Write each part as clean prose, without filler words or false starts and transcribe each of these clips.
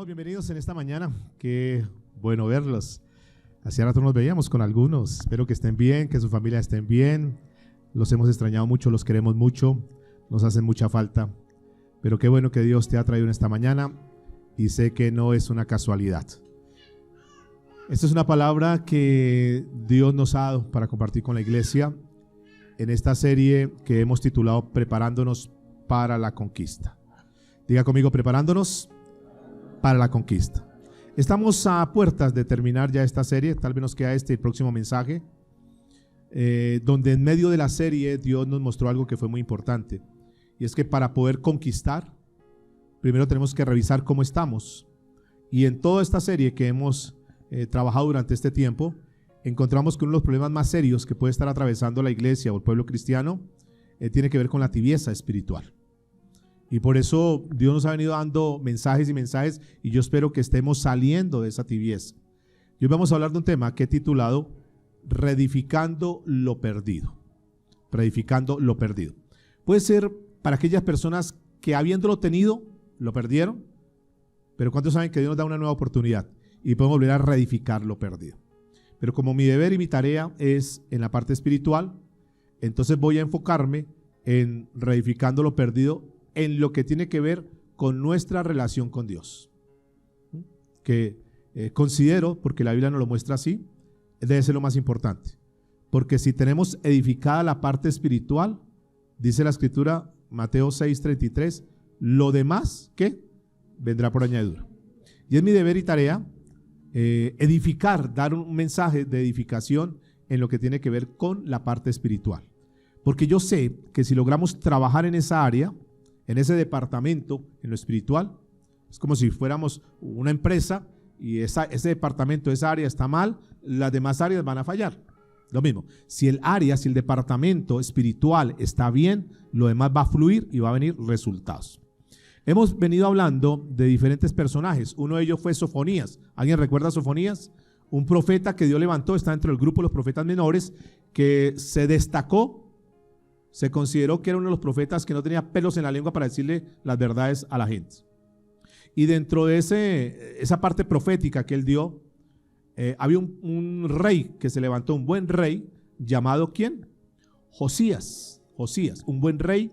bienvenidos en esta mañana. Qué bueno verlos. Hacía rato nos veíamos con algunos. Espero que estén bien, que su familia estén bien. Los hemos extrañado mucho, los queremos mucho, nos hacen mucha falta. Pero qué bueno que Dios te ha traído en esta mañana y sé que no es una casualidad. Esta es una palabra que Dios nos ha dado para compartir con la iglesia en esta serie que hemos titulado Preparándonos para la Conquista. Diga conmigo, preparándonos para la conquista. Estamos a puertas de terminar ya esta serie, tal vez nos queda este el próximo mensaje, donde en medio de la serie Dios nos mostró algo que fue muy importante, y es que para poder conquistar, primero tenemos que revisar cómo estamos. Y en toda esta serie que hemos trabajado durante este tiempo, encontramos que uno de los problemas más serios que puede estar atravesando la iglesia o el pueblo cristiano tiene que ver con la tibieza espiritual. Y por eso Dios nos ha venido dando mensajes y mensajes, y yo espero que estemos saliendo de esa tibieza. Hoy vamos a hablar de un tema que he titulado Reedificando lo perdido. Reedificando lo perdido. Puede ser para aquellas personas que habiéndolo tenido, lo perdieron, pero ¿cuántos saben que Dios nos da una nueva oportunidad y podemos volver a reedificar lo perdido? Pero como mi deber y mi tarea es en la parte espiritual, entonces voy a enfocarme en reedificando lo perdido en lo que tiene que ver con nuestra relación con Dios, que considero, porque la Biblia nos lo muestra así, debe ser lo más importante, porque si tenemos edificada la parte espiritual, dice la escritura, Mateo 6:33, lo demás, ¿qué? Vendrá por añadidura. Y es mi deber y tarea edificar, dar un mensaje de edificación en lo que tiene que ver con la parte espiritual, porque yo sé que si logramos trabajar en esa área, en ese departamento, en lo espiritual, es como si fuéramos una empresa y ese departamento, esa área está mal, las demás áreas van a fallar. Lo mismo, si el departamento espiritual está bien, lo demás va a fluir y va a venir resultados. Hemos venido hablando de diferentes personajes. Uno de ellos fue Sofonías. ¿Alguien recuerda a Sofonías? Un profeta que Dios levantó, está dentro del grupo de los profetas menores, que se destacó. Se consideró que era uno de los profetas que no tenía pelos en la lengua para decirle las verdades a la gente. Y dentro de esa parte profética que él dio, había un rey que se levantó, un buen rey, llamado ¿quién? Josías, un buen rey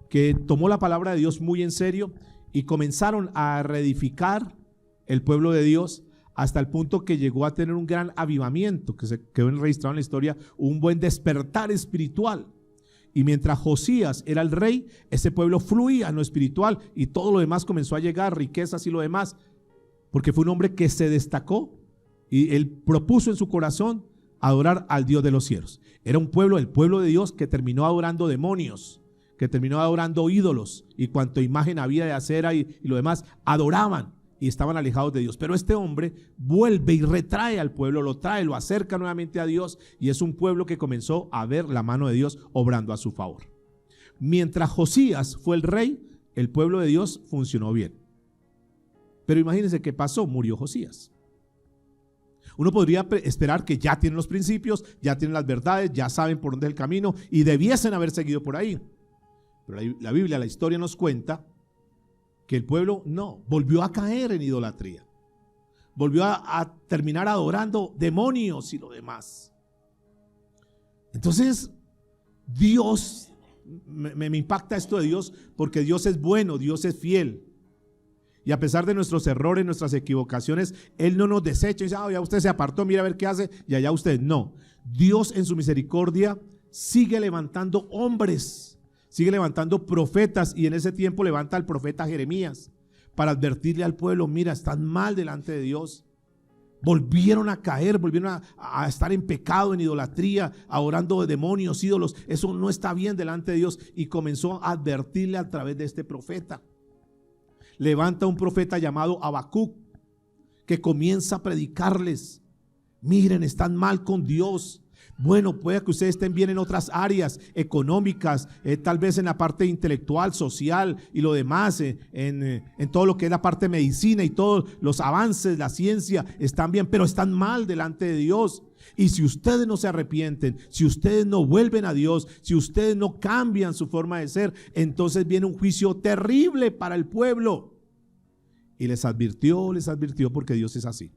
que tomó la palabra de Dios muy en serio y comenzaron a reedificar el pueblo de Dios hasta el punto que llegó a tener un gran avivamiento, que se quedó registrado en la historia, un buen despertar espiritual. Y mientras Josías era el rey, ese pueblo fluía en lo espiritual y todo lo demás comenzó a llegar, riquezas y lo demás, porque fue un hombre que se destacó y él propuso en su corazón adorar al Dios de los cielos. Era un pueblo, el pueblo de Dios, que terminó adorando demonios, que terminó adorando ídolos y cuanto imagen había de acera y lo demás, adoraban y estaban alejados de Dios. Pero este hombre vuelve y retrae al pueblo, lo trae, lo acerca nuevamente a Dios, y es un pueblo que comenzó a ver la mano de Dios obrando a su favor. Mientras Josías fue el rey, el pueblo de Dios funcionó bien. Pero imagínense qué pasó, murió Josías. Uno podría esperar que ya tienen los principios, ya tienen las verdades, ya saben por dónde es el camino y debiesen haber seguido por ahí. Pero la Biblia, la historia nos cuenta que el pueblo no, volvió a caer en idolatría, volvió a terminar adorando demonios y lo demás. Entonces Dios, me impacta esto de Dios, porque Dios es bueno, Dios es fiel, y a pesar de nuestros errores, nuestras equivocaciones, Él no nos desecha y dice, ya usted se apartó, mira a ver qué hace, y allá usted. No, Dios en su misericordia sigue levantando hombres, sigue levantando profetas, y en ese tiempo levanta al profeta Jeremías para advertirle al pueblo, mira, están mal delante de Dios, volvieron a caer, volvieron a estar en pecado, en idolatría, adorando demonios, ídolos, eso no está bien delante de Dios, y comenzó a advertirle a través de este profeta. Levanta un profeta llamado Habacuc, que comienza a predicarles, miren, están mal con Dios. Bueno, puede que ustedes estén bien en otras áreas económicas, tal vez en la parte intelectual, social y lo demás, en todo lo que es la parte de medicina y todos los avances, la ciencia, están bien, pero están mal delante de Dios. Y si ustedes no se arrepienten, si ustedes no vuelven a Dios, si ustedes no cambian su forma de ser, entonces viene un juicio terrible para el pueblo. Y les advirtió, porque Dios es así.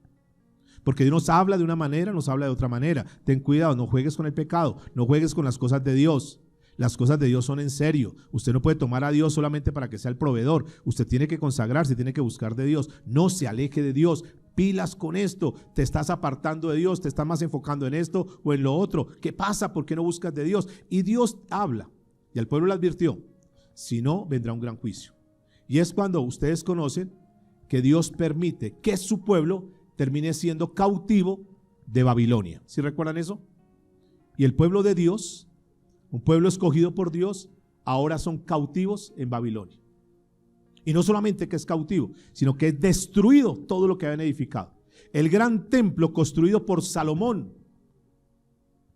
Porque Dios nos habla de una manera, nos habla de otra manera. Ten cuidado, no juegues con el pecado, no juegues con las cosas de Dios. Las cosas de Dios son en serio. Usted no puede tomar a Dios solamente para que sea el proveedor. Usted tiene que consagrarse, tiene que buscar de Dios. No se aleje de Dios. Pilas con esto. Te estás apartando de Dios, te estás más enfocando en esto o en lo otro. ¿Qué pasa? ¿Por qué no buscas de Dios? Y Dios habla. Y al pueblo le advirtió: si no, vendrá un gran juicio. Y es cuando ustedes conocen que Dios permite que su pueblo termine siendo cautivo de Babilonia. ¿Sí recuerdan eso? Y el pueblo de Dios, un pueblo escogido por Dios, ahora son cautivos en Babilonia. Y no solamente que es cautivo, sino que es destruido todo lo que habían edificado. El gran templo construido por Salomón,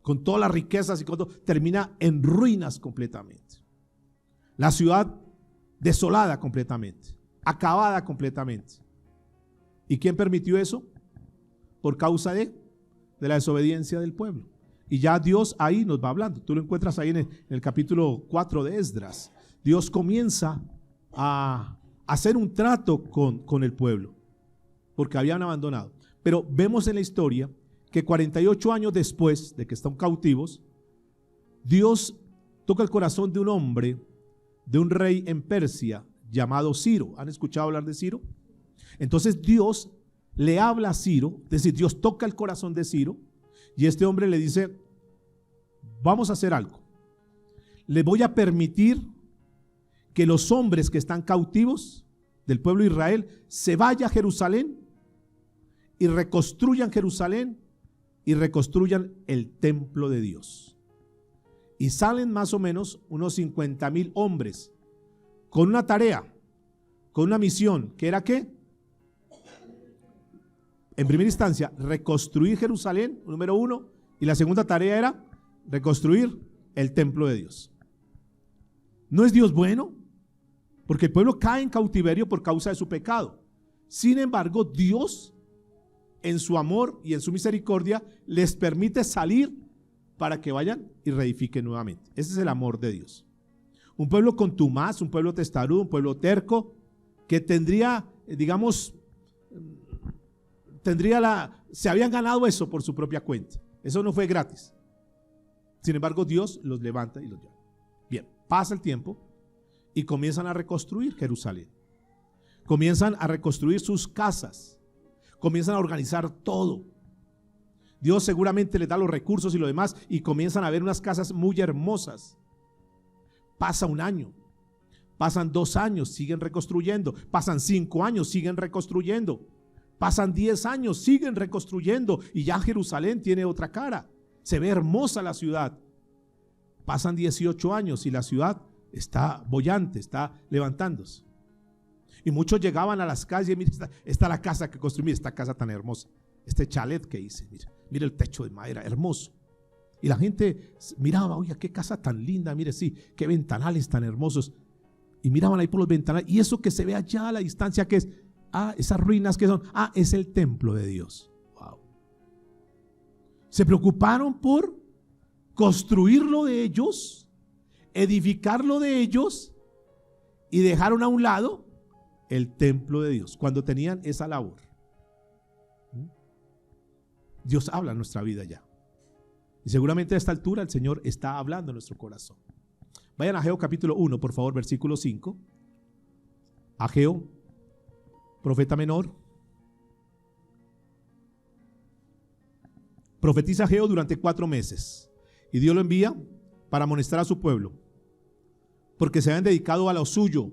con todas las riquezas y con todo, termina en ruinas completamente. La ciudad desolada completamente, acabada completamente. ¿Y quién permitió eso? Por causa de la desobediencia del pueblo. Y ya Dios ahí nos va hablando. Tú lo encuentras ahí en el capítulo 4 de Esdras. Dios comienza a hacer un trato con el pueblo, porque habían abandonado. Pero vemos en la historia que 48 años después de que están cautivos, Dios toca el corazón de un hombre, de un rey en Persia llamado Ciro. ¿Han escuchado hablar de Ciro? Entonces Dios le habla a Ciro, es decir, Dios toca el corazón de Ciro, y este hombre le dice: vamos a hacer algo. Le voy a permitir que los hombres que están cautivos del pueblo de Israel se vayan a Jerusalén y reconstruyan Jerusalén y reconstruyan el templo de Dios. Y salen más o menos unos 50,000 hombres con una tarea, con una misión, que era ¿qué? En primera instancia, reconstruir Jerusalén, número uno, y la segunda tarea era reconstruir el templo de Dios. ¿No es Dios bueno? Porque el pueblo cae en cautiverio por causa de su pecado. Sin embargo, Dios, en su amor y en su misericordia, les permite salir para que vayan y reedifiquen nuevamente. Ese es el amor de Dios. Un pueblo contumaz, un pueblo testarudo, un pueblo terco, que tendría, digamos, se habían ganado eso por su propia cuenta. Eso no fue gratis. Sin embargo, Dios los levanta y los llama. Bien, pasa el tiempo y comienzan a reconstruir Jerusalén. Comienzan a reconstruir sus casas. Comienzan a organizar todo. Dios seguramente les da los recursos y lo demás, y comienzan a ver unas casas muy hermosas. Pasa un año, pasan 2 años, siguen reconstruyendo. Pasan 5 años, siguen reconstruyendo. Pasan 10 años, siguen reconstruyendo, y ya Jerusalén tiene otra cara. Se ve hermosa la ciudad. Pasan 18 años y la ciudad está boyante, está levantándose. Y muchos llegaban a las calles: mira, esta la casa que construí, mira esta casa tan hermosa, este chalet que hice, mira el techo de madera, hermoso. Y la gente miraba: oye, qué casa tan linda, mire, sí, qué ventanales tan hermosos. Y miraban ahí por los ventanales, y eso que se ve allá a la distancia, ¿qué es? Esas ruinas que son, es el templo de Dios. Wow. Se preocuparon por construirlo de ellos, edificarlo de ellos, y dejaron a un lado el templo de Dios cuando tenían esa labor. Dios habla en nuestra vida ya, y seguramente a esta altura el Señor está hablando en nuestro corazón. Vayan a Ageo capítulo 1, por favor, versículo 5. Ageo, profeta menor. Profetiza Ageo durante 4 meses, y Dios lo envía para amonestar a su pueblo, porque se habían dedicado a lo suyo,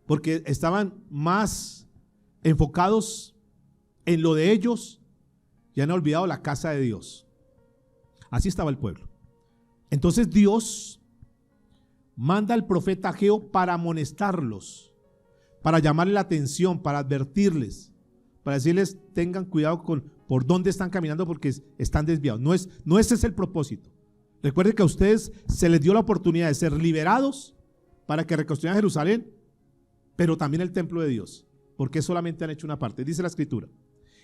porque estaban más enfocados en lo de ellos y han olvidado la casa de Dios. Así estaba el pueblo. Entonces Dios manda al profeta Ageo para amonestarlos, para llamarle la atención, para advertirles, para decirles: tengan cuidado por dónde están caminando, porque están desviados. No ese es el propósito. Recuerden que a ustedes se les dio la oportunidad de ser liberados para que reconstruyan Jerusalén, pero también el templo de Dios, porque solamente han hecho una parte. Dice la escritura: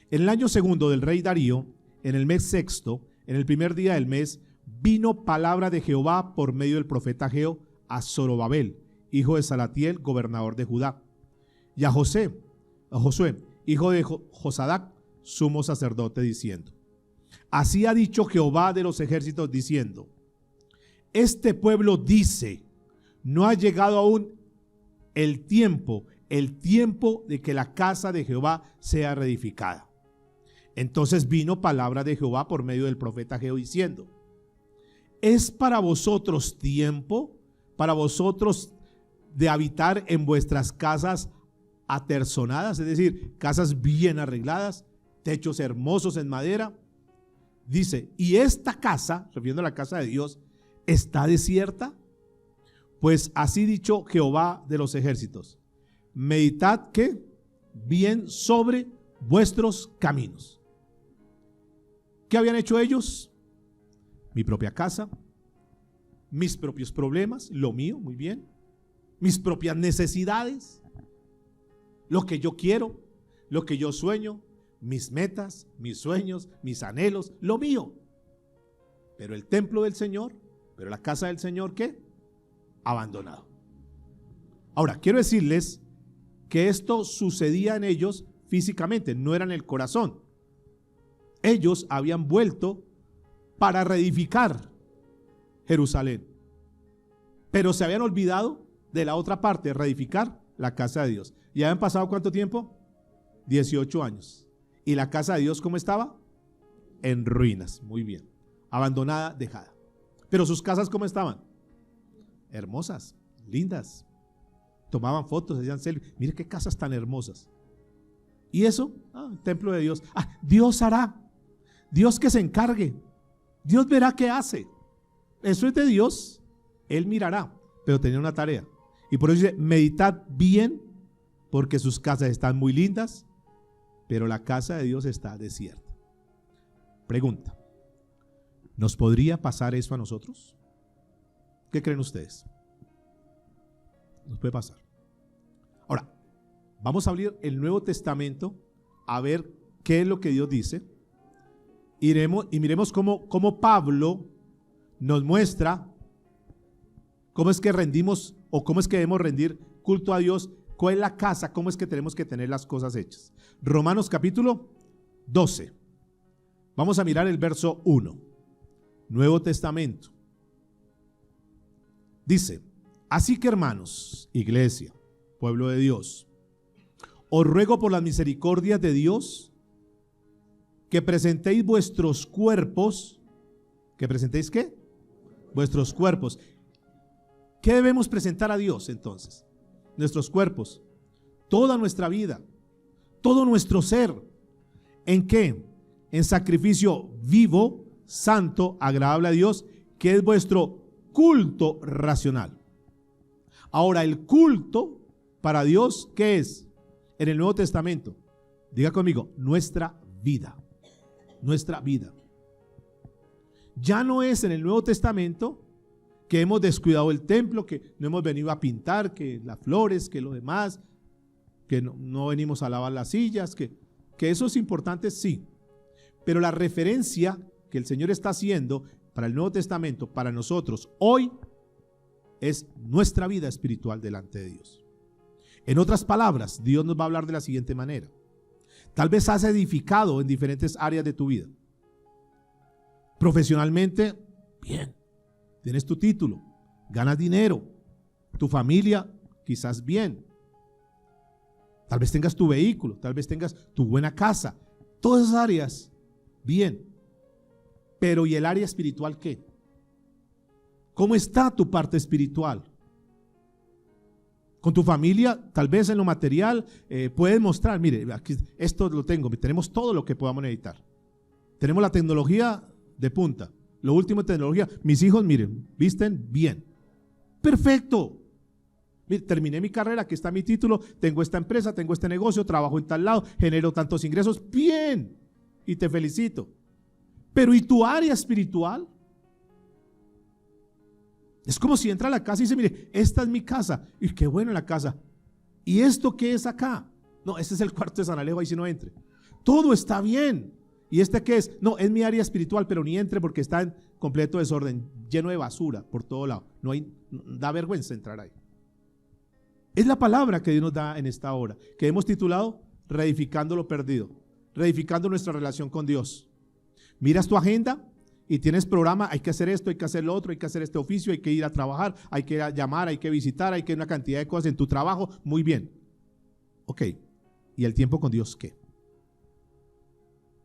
en el año segundo del rey Darío, en el mes sexto, en el primer día del mes, vino palabra de Jehová por medio del profeta Ageo a Zorobabel, hijo de Salatiel, gobernador de Judá, y a Josué, hijo de Josadac, sumo sacerdote, diciendo: así ha dicho Jehová de los ejércitos, diciendo: este pueblo dice, no ha llegado aún el tiempo de que la casa de Jehová sea reedificada. Entonces vino palabra de Jehová por medio del profeta Ageo, diciendo: ¿es para vosotros tiempo, para vosotros de habitar en vuestras casas aterzonadas, es decir, casas bien arregladas, techos hermosos en madera? Dice, y esta casa, refiriendo a la casa de Dios, ¿está desierta? Pues así dicho Jehová de los ejércitos: meditad que bien sobre vuestros caminos. ¿Qué habían hecho ellos? Mi propia casa, mis propios problemas, lo mío, muy bien, mis propias necesidades, lo que yo quiero, lo que yo sueño, mis metas, mis sueños, mis anhelos, lo mío. Pero el templo del Señor, pero la casa del Señor, ¿qué? Abandonado. Ahora, quiero decirles que esto sucedía en ellos físicamente, no era en el corazón. Ellos habían vuelto para reedificar Jerusalén, pero se habían olvidado de la otra parte, reedificar la casa de Dios. ¿Y habían pasado cuánto tiempo? 18 años. ¿Y la casa de Dios cómo estaba? En ruinas, muy bien, abandonada, dejada. Pero sus casas ¿cómo estaban? Hermosas, lindas. Tomaban fotos, hacían selfies. Mire qué casas tan hermosas. ¿Y eso? El templo de Dios. Dios hará. Dios que se encargue. Dios verá qué hace. Eso es de Dios. Él mirará. Pero tenía una tarea. Y por eso dice, meditad bien, porque sus casas están muy lindas, pero la casa de Dios está desierta. Pregunta: ¿nos podría pasar eso a nosotros? ¿Qué creen ustedes? Nos puede pasar. Ahora, vamos a abrir el Nuevo Testamento a ver qué es lo que Dios dice. Iremos y miremos cómo Pablo nos muestra cómo es que rendimos o cómo es que debemos rendir culto a Dios, cuál es la casa, cómo es que tenemos que tener las cosas hechas. Romanos capítulo 12. Vamos a mirar el verso 1. Nuevo Testamento. Dice: así que, hermanos, iglesia, pueblo de Dios, os ruego por las misericordias de Dios que presentéis vuestros cuerpos. ¿Que presentéis qué? Vuestros cuerpos. ¿Qué debemos presentar a Dios entonces? Nuestros cuerpos, toda nuestra vida, todo nuestro ser. ¿En qué? En sacrificio vivo, santo, agradable a Dios, que es vuestro culto racional. Ahora, el culto para Dios, ¿qué es? En el Nuevo Testamento, diga conmigo, nuestra vida. Nuestra vida. Ya no es en el Nuevo Testamento que hemos descuidado el templo, que no hemos venido a pintar, que las flores, que lo demás, que no venimos a lavar las sillas, que eso es importante, sí. Pero la referencia que el Señor está haciendo para el Nuevo Testamento, para nosotros hoy, es nuestra vida espiritual delante de Dios. En otras palabras, Dios nos va a hablar de la siguiente manera. Tal vez has edificado en diferentes áreas de tu vida. Profesionalmente, bien. Tienes tu título, ganas dinero, tu familia quizás bien. Tal vez tengas tu vehículo, tal vez tengas tu buena casa. Todas esas áreas, bien. Pero ¿y el área espiritual qué? ¿Cómo está tu parte espiritual? Con tu familia, tal vez en lo material, puedes mostrar, mire, aquí esto lo tengo, tenemos todo lo que podamos necesitar. Tenemos la tecnología de punta, lo último en tecnología. Mis hijos, miren, visten bien. Perfecto. Mire, terminé mi carrera, aquí está mi título, tengo esta empresa, tengo este negocio, trabajo en tal lado, genero tantos ingresos. Bien. Y te felicito. Pero ¿y tu área espiritual? Es como si entra a la casa y dice, mire, esta es mi casa. Y qué bueno la casa. ¿Y esto qué es acá? No, este es el cuarto de San Alejo, ahí sí no entre. Todo está bien. ¿Y este qué es? No, es mi área espiritual, pero ni entre porque está en completo desorden, lleno de basura por todo lado. Da vergüenza entrar ahí. Es la palabra que Dios nos da en esta hora, que hemos titulado Reedificando lo perdido, reedificando nuestra relación con Dios. Miras tu agenda y tienes programa, hay que hacer esto, hay que hacer lo otro, hay que hacer este oficio, hay que ir a trabajar, hay que ir a llamar, hay que visitar, hay que una cantidad de cosas en tu trabajo. Muy bien. Ok, ¿y el tiempo con Dios qué?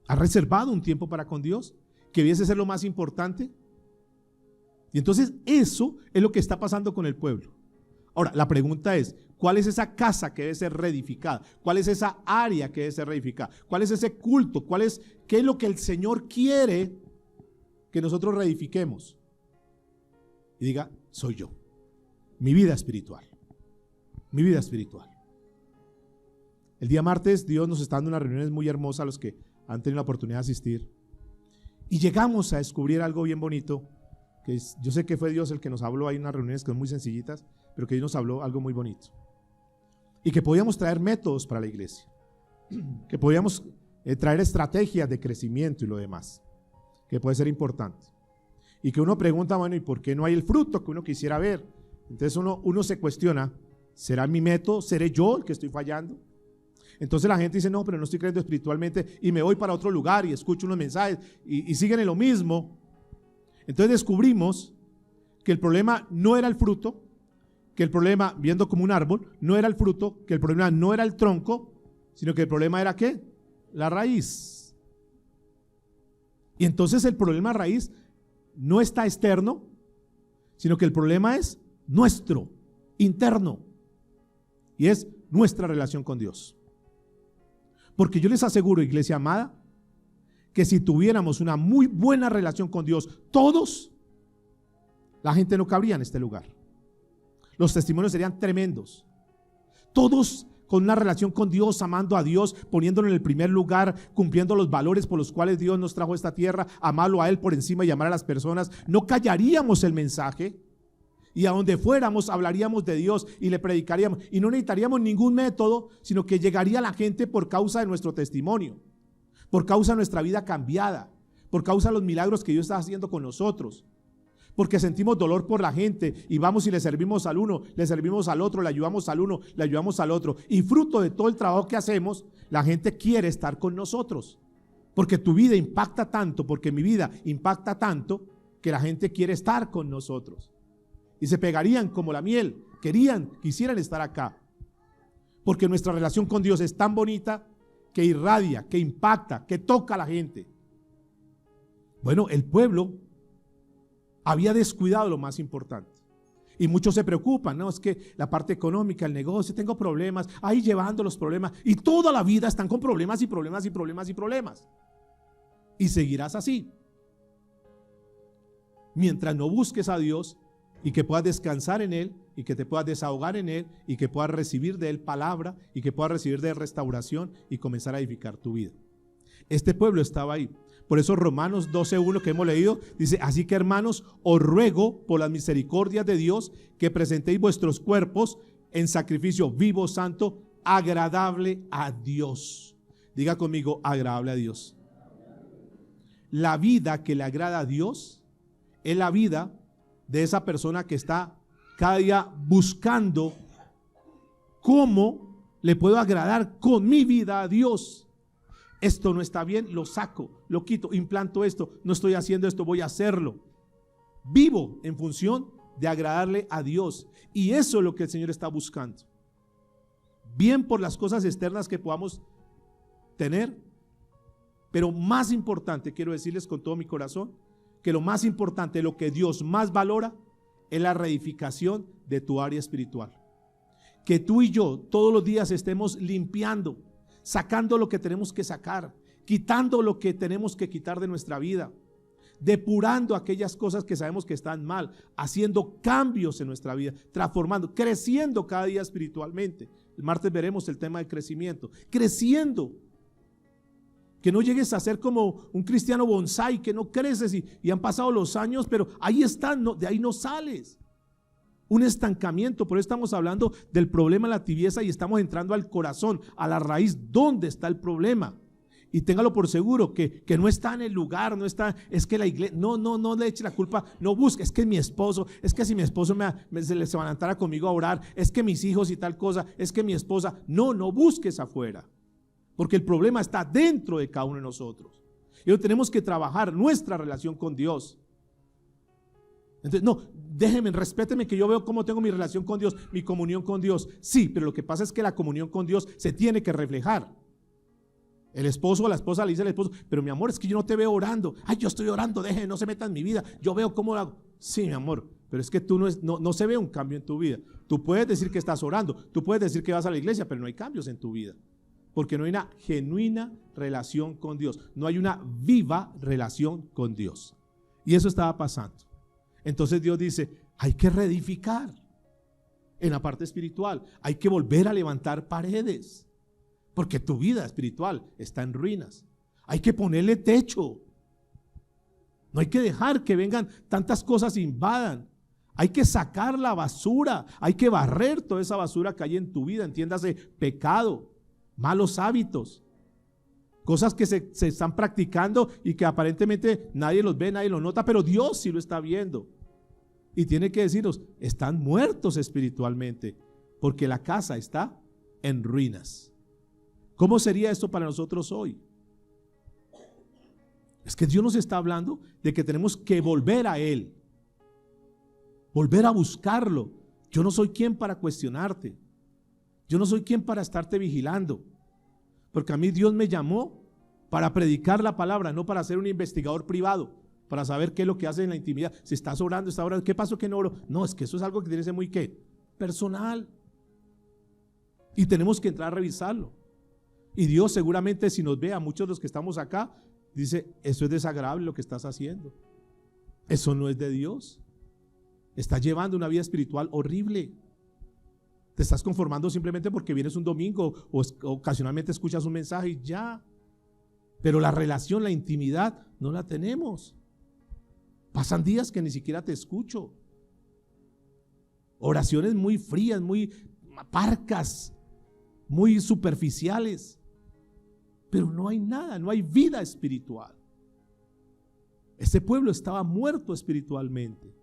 ¿Has reservado un tiempo para con Dios? ¿Que debiese ser lo más importante? Y entonces eso es lo que está pasando con el pueblo. Ahora, la pregunta es, ¿cuál es esa casa que debe ser reedificada? ¿Cuál es esa área que debe ser reedificada? ¿Cuál es ese culto? ¿Qué es lo que el Señor quiere que nosotros reedifiquemos? Y diga, soy yo. Mi vida espiritual. Mi vida espiritual. El día martes Dios nos está dando unas reuniones muy hermosas a los que han tenido la oportunidad de asistir. Y llegamos a descubrir algo bien bonito, yo sé que fue Dios el que nos habló. Hay unas reuniones que son muy sencillitas, pero que Dios nos habló algo muy bonito. Y que podíamos traer métodos para la iglesia, que podíamos traer estrategias de crecimiento y lo demás, que puede ser importante. Y que uno pregunta, bueno, ¿y por qué no hay el fruto que uno quisiera ver? Entonces uno se cuestiona, ¿será mi método? ¿Seré yo el que estoy fallando? Entonces la gente dice, no, pero no estoy creyendo espiritualmente, y me voy para otro lugar y escucho unos mensajes y siguen en lo mismo. Entonces descubrimos que el problema no era el fruto, que el problema, viendo como un árbol, no era el fruto, que el problema no era el tronco, sino que el problema era ¿qué? La raíz. Y entonces el problema raíz no está externo, sino que el problema es nuestro, interno, y es nuestra relación con Dios. Porque yo les aseguro, iglesia amada, que si tuviéramos una muy buena relación con Dios, todos, la gente no cabría en este lugar. Los testimonios serían tremendos. Todos con una relación con Dios, amando a Dios, poniéndolo en el primer lugar, cumpliendo los valores por los cuales Dios nos trajo a esta tierra, amarlo a Él por encima y amar a las personas, no callaríamos el mensaje. Y a donde fuéramos hablaríamos de Dios y le predicaríamos. Y no necesitaríamos ningún método, sino que llegaría a la gente por causa de nuestro testimonio, por causa de nuestra vida cambiada, por causa de los milagros que Dios está haciendo con nosotros. Porque sentimos dolor por la gente y vamos y le servimos al uno, le servimos al otro, le ayudamos al uno, le ayudamos al otro. Y fruto de todo el trabajo que hacemos, la gente quiere estar con nosotros. Porque tu vida impacta tanto, porque mi vida impacta tanto, que la gente quiere estar con nosotros. Y se pegarían como la miel, quisieran estar acá. Porque nuestra relación con Dios es tan bonita que irradia, que impacta, que toca a la gente. Bueno, el pueblo había descuidado lo más importante. Y muchos se preocupan, no, es que la parte económica, el negocio, tengo problemas, ahí llevando los problemas. Y toda la vida están con problemas y problemas y problemas y problemas. Y seguirás así. Mientras no busques a Dios y que puedas descansar en Él y que te puedas desahogar en Él y que puedas recibir de Él palabra y que puedas recibir de Él restauración y comenzar a edificar tu vida. Este pueblo estaba ahí. Por eso Romanos 12:1 que hemos leído dice, así que hermanos, os ruego por las misericordias de Dios que presentéis vuestros cuerpos en sacrificio vivo, santo, agradable a Dios. Diga conmigo, agradable a Dios. La vida que le agrada a Dios es la vida de esa persona que está cada día buscando cómo le puedo agradar con mi vida a Dios. Esto no está bien, lo saco, lo quito, implanto esto, no estoy haciendo esto, voy a hacerlo. Vivo en función de agradarle a Dios. Y eso es lo que el Señor está buscando. Bien por las cosas externas que podamos tener, pero más importante, quiero decirles con todo mi corazón, que lo más importante, lo que Dios más valora, es la reedificación de tu área espiritual. Que tú y yo todos los días estemos limpiando, sacando lo que tenemos que sacar, quitando lo que tenemos que quitar de nuestra vida, depurando aquellas cosas que sabemos que están mal, haciendo cambios en nuestra vida, transformando, creciendo cada día espiritualmente. El martes veremos el tema del crecimiento, creciendo. Que no llegues a ser como un cristiano bonsai, que no creces y han pasado los años, pero ahí están, no, de ahí no sales. Un estancamiento. Por eso estamos hablando del problema de la tibieza y estamos entrando al corazón, a la raíz, ¿dónde está el problema? Y téngalo por seguro que no está en el lugar, no está, es que la iglesia, no le eche la culpa, no busque, es que mi esposo, es que si mi esposo se levantara conmigo a orar, es que mis hijos y tal cosa, es que mi esposa, no busques afuera, porque el problema está dentro de cada uno de nosotros. Y hoy tenemos que trabajar nuestra relación con Dios. Entonces, no, déjenme, respétenme que yo veo cómo tengo mi relación con Dios, mi comunión con Dios. Sí, pero lo que pasa es que la comunión con Dios se tiene que reflejar. El esposo o la esposa le dice al esposo, pero mi amor, es que yo no te veo orando. Ay, yo estoy orando, deje, no se meta en mi vida. Yo veo cómo lo hago. Sí, mi amor, pero es que tú no se ve un cambio en tu vida. Tú puedes decir que estás orando, tú puedes decir que vas a la iglesia, pero no hay cambios en tu vida. Porque no hay una genuina relación con Dios. No hay una viva relación con Dios. Y eso estaba pasando. Entonces Dios dice, hay que reedificar en la parte espiritual. Hay que volver a levantar paredes. Porque tu vida espiritual está en ruinas. Hay que ponerle techo. No hay que dejar que vengan tantas cosas e invadan. Hay que sacar la basura. Hay que barrer toda esa basura que hay en tu vida. Entiéndase, pecado, malos hábitos, cosas que se están practicando y que aparentemente nadie los ve, nadie los nota, pero Dios sí lo está viendo. Y tiene que decirnos, están muertos espiritualmente, porque la casa está en ruinas. ¿Cómo sería esto para nosotros hoy? Es que Dios nos está hablando de que tenemos que volver a Él, volver a buscarlo. Yo no soy quien para cuestionarte, yo no soy quien para estarte vigilando, porque a mí Dios me llamó para predicar la palabra, no para ser un investigador privado, para saber qué es lo que hace en la intimidad. Si estás orando, ¿qué pasó que no oro? No, es que eso es algo que tiene que ser muy personal, y tenemos que entrar a revisarlo. Y Dios seguramente, si nos ve a muchos de los que estamos acá, dice, eso es desagradable lo que estás haciendo, eso no es de Dios, estás llevando una vida espiritual horrible, te estás conformando simplemente porque vienes un domingo o ocasionalmente escuchas un mensaje y ya, pero la relación, la intimidad no la tenemos. Pasan días que ni siquiera te escucho, oraciones muy frías, muy parcas, muy superficiales, pero no hay nada, no hay vida espiritual. Este pueblo estaba muerto espiritualmente.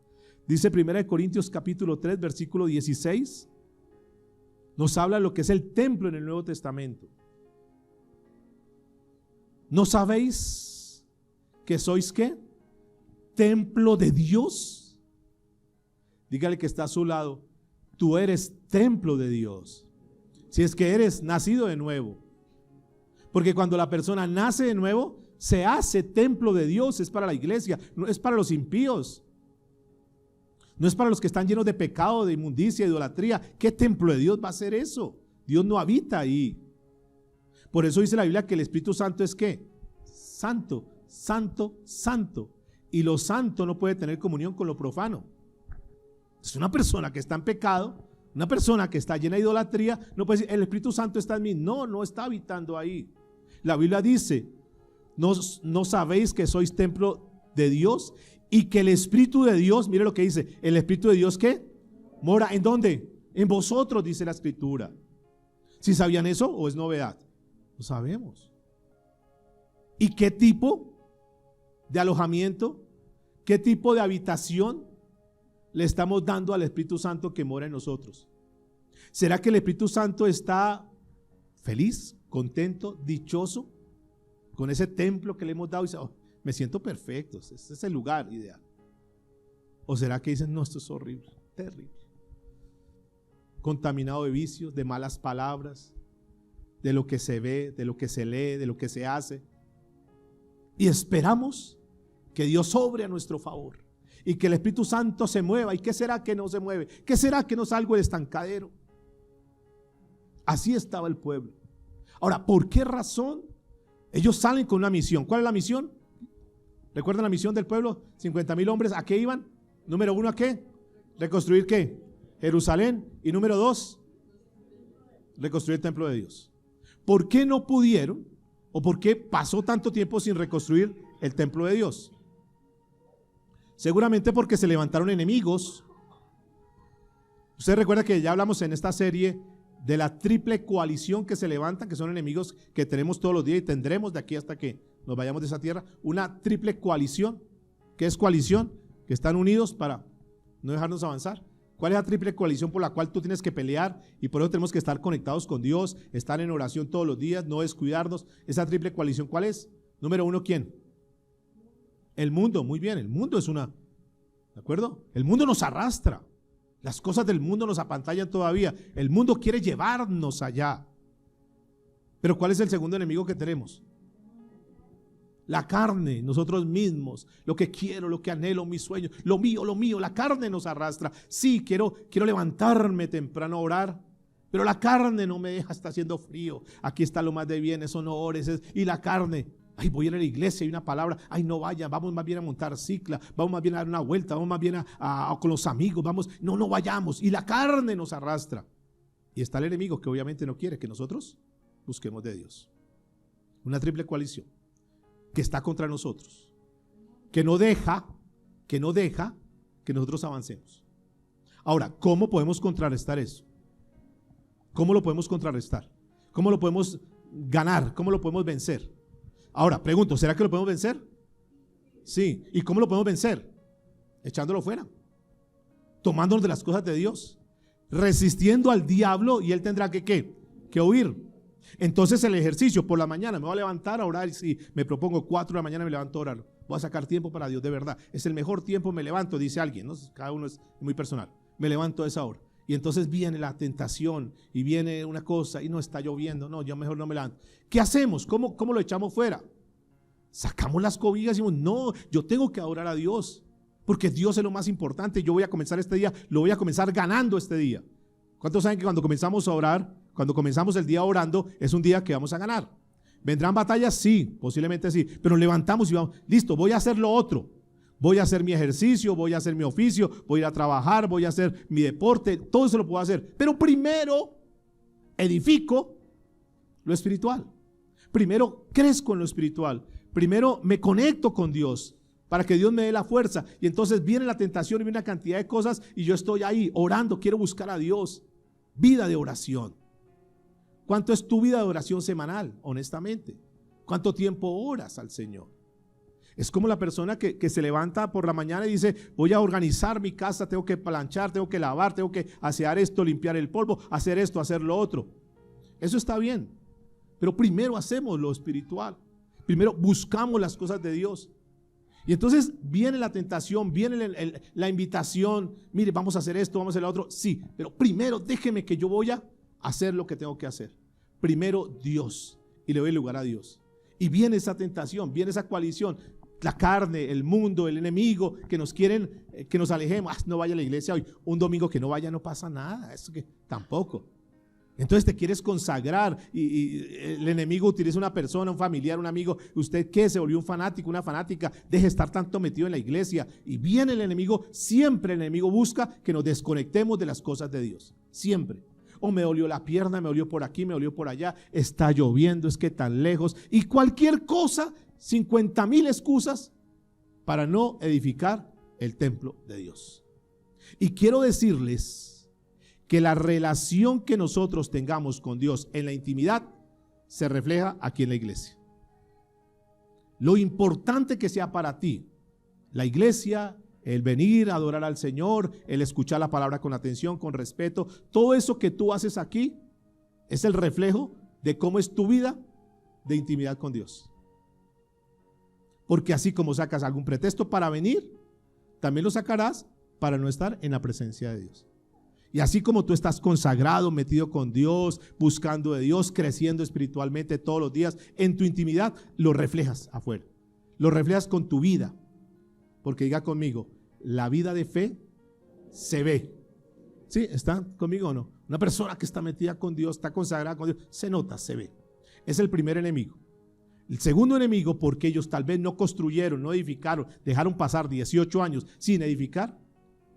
Dice 1 Corintios capítulo 3 versículo 16, nos habla de lo que es el templo en el Nuevo Testamento. ¿No sabéis que sois qué? Templo de Dios. Dígale que está a su lado, tú eres templo de Dios. Si es que eres nacido de nuevo. Porque cuando la persona nace de nuevo, se hace templo de Dios. Es para la iglesia, no es para los impíos, no es para los que están llenos de pecado, de inmundicia, de idolatría. ¿Qué templo de Dios va a ser eso? Dios no habita ahí. Por eso dice la Biblia que el Espíritu Santo es ¿qué? Santo, santo, santo. Y lo santo no puede tener comunión con lo profano. Es una persona que está en pecado, una persona que está llena de idolatría, no puede decir, el Espíritu Santo está en mí. No está habitando ahí. La Biblia dice, no sabéis que sois templo de Dios y que el Espíritu de Dios, mire lo que dice, el Espíritu de Dios ¿qué? Mora, ¿en dónde? En vosotros, dice la Escritura. ¿Sí sabían eso o es novedad? Lo sabemos. ¿Y qué tipo de alojamiento, qué tipo de habitación le estamos dando al Espíritu Santo que mora en nosotros? ¿Será que el Espíritu Santo está feliz, contento, dichoso con ese templo que le hemos dado y dice, oh, me siento perfecto, este es el lugar ideal? ¿O será que dicen, no, esto es horrible, terrible, contaminado de vicios, de malas palabras, de lo que se ve, de lo que se lee, de lo que se hace? Y esperamos que Dios obre a nuestro favor y que el Espíritu Santo se mueva. ¿Y qué será que no se mueve? ¿Qué será que no salgo del estancadero? Así estaba el pueblo. Ahora, ¿por qué razón ellos salen con una misión? ¿Cuál es la misión? ¿Recuerdan la misión del pueblo? 50,000 hombres, ¿a qué iban? Número 1, ¿a qué? ¿Reconstruir qué? Jerusalén. Y número 2, reconstruir el templo de Dios. ¿Por qué no pudieron? ¿O por qué pasó tanto tiempo sin reconstruir el templo de Dios? Seguramente porque se levantaron enemigos. Usted recuerda que ya hablamos en esta serie de la triple coalición que se levanta, que son enemigos que tenemos todos los días y tendremos de aquí hasta que nos vayamos de esa tierra, una triple coalición. ¿Qué es coalición? Que están unidos para no dejarnos avanzar. ¿Cuál es la triple coalición por la cual tú tienes que pelear? Y por eso tenemos que estar conectados con Dios, estar en oración todos los días, no descuidarnos. Esa triple coalición, ¿cuál es? Número uno, ¿quién? El mundo. Muy bien, el mundo es una, ¿de acuerdo? El mundo nos arrastra. Las cosas del mundo nos apantallan todavía. El mundo quiere llevarnos allá. Pero ¿cuál es el segundo enemigo que tenemos? La carne, nosotros mismos, lo que quiero, lo que anhelo, mis sueños, lo mío, la carne nos arrastra. Sí, quiero levantarme temprano a orar, pero la carne no me deja, está haciendo frío. Aquí está lo más de bien, eso no ores. Y la carne, ay, voy a ir a la iglesia, hay una palabra, ay, no vaya, vamos más bien a montar cicla, vamos más bien a dar una vuelta, vamos más bien con los amigos, vamos, no vayamos. Y la carne nos arrastra. Y está el enemigo que obviamente no quiere que nosotros busquemos de Dios. Una triple coalición que está contra nosotros, que no deja que nosotros avancemos. Ahora, ¿cómo podemos contrarrestar eso? ¿Cómo lo podemos contrarrestar? ¿Cómo lo podemos ganar? ¿Cómo lo podemos vencer? Ahora, pregunto, ¿será que lo podemos vencer? Sí. ¿Y cómo lo podemos vencer? Echándolo fuera, tomándonos de las cosas de Dios, resistiendo al diablo, y él tendrá que huir. Entonces el ejercicio por la mañana, me voy a levantar a orar, y si me propongo 4 de la mañana me levanto a orar, voy a sacar tiempo para Dios, de verdad, es el mejor tiempo, me levanto, dice alguien, ¿no? Cada uno es muy personal, me levanto a esa hora, y entonces viene la tentación, y viene una cosa, y no está lloviendo, no, yo mejor no me levanto. ¿Qué hacemos? ¿Cómo lo echamos fuera? Sacamos las cobijas y decimos, no, yo tengo que adorar a Dios, porque Dios es lo más importante, yo voy a comenzar este día, lo voy a comenzar ganando este día. ¿Cuántos saben que cuando comenzamos a orar, cuando comenzamos el día orando, es un día que vamos a ganar? ¿Vendrán batallas? Sí, posiblemente sí, pero levantamos y vamos, listo, voy a hacer lo otro, voy a hacer mi ejercicio, voy a hacer mi oficio, voy a ir a trabajar, voy a hacer mi deporte, todo eso lo puedo hacer, pero primero edifico lo espiritual, primero crezco en lo espiritual, primero me conecto con Dios, para que Dios me dé la fuerza, y entonces viene la tentación y viene una cantidad de cosas, y yo estoy ahí orando, quiero buscar a Dios. Vida de oración. ¿Cuánto es tu vida de oración semanal, honestamente? ¿Cuánto tiempo oras al Señor? Es como la persona que se levanta por la mañana y dice, voy a organizar mi casa, tengo que planchar, tengo que lavar, tengo que asear esto, limpiar el polvo, hacer esto, hacer lo otro. Eso está bien, pero primero hacemos lo espiritual, primero buscamos las cosas de Dios. Y entonces viene la tentación, viene la invitación, mire, vamos a hacer esto, vamos a hacer lo otro. Sí, pero primero déjeme que yo voy a hacer lo que tengo que hacer. Primero Dios, y le doy lugar a Dios. Y viene esa tentación, viene esa coalición, la carne, el mundo, el enemigo, que nos quieren que nos alejemos. No vaya a la iglesia hoy, un domingo que no vaya no pasa nada, eso que tampoco. Entonces te quieres consagrar y el enemigo utiliza una persona, un familiar, un amigo. ¿Usted qué? Se volvió un fanático, una fanática. Deje de estar tanto metido en la iglesia. Y viene el enemigo, siempre el enemigo busca que nos desconectemos de las cosas de Dios. Siempre. O me dolió la pierna, me dolió por aquí, me dolió por allá. Está lloviendo, es que tan lejos. Y cualquier cosa, 50,000 excusas para no edificar el templo de Dios. Y quiero decirles que la relación que nosotros tengamos con Dios en la intimidad se refleja aquí en la iglesia. Lo importante que sea para ti la iglesia, el venir a adorar al Señor, el escuchar la palabra con atención, con respeto, todo eso que tú haces aquí es el reflejo de cómo es tu vida de intimidad con Dios. Porque así como sacas algún pretexto para venir, también lo sacarás para no estar en la presencia de Dios. Y así como tú estás consagrado, metido con Dios, buscando de Dios, creciendo espiritualmente todos los días, en tu intimidad lo reflejas afuera. Lo reflejas con tu vida. Porque diga conmigo, la vida de fe se ve. ¿Sí? ¿Están conmigo o no? Una persona que está metida con Dios, está consagrada con Dios, se nota, se ve. Es el primer enemigo. El segundo enemigo, porque ellos tal vez no construyeron, no edificaron, dejaron pasar 18 años sin edificar,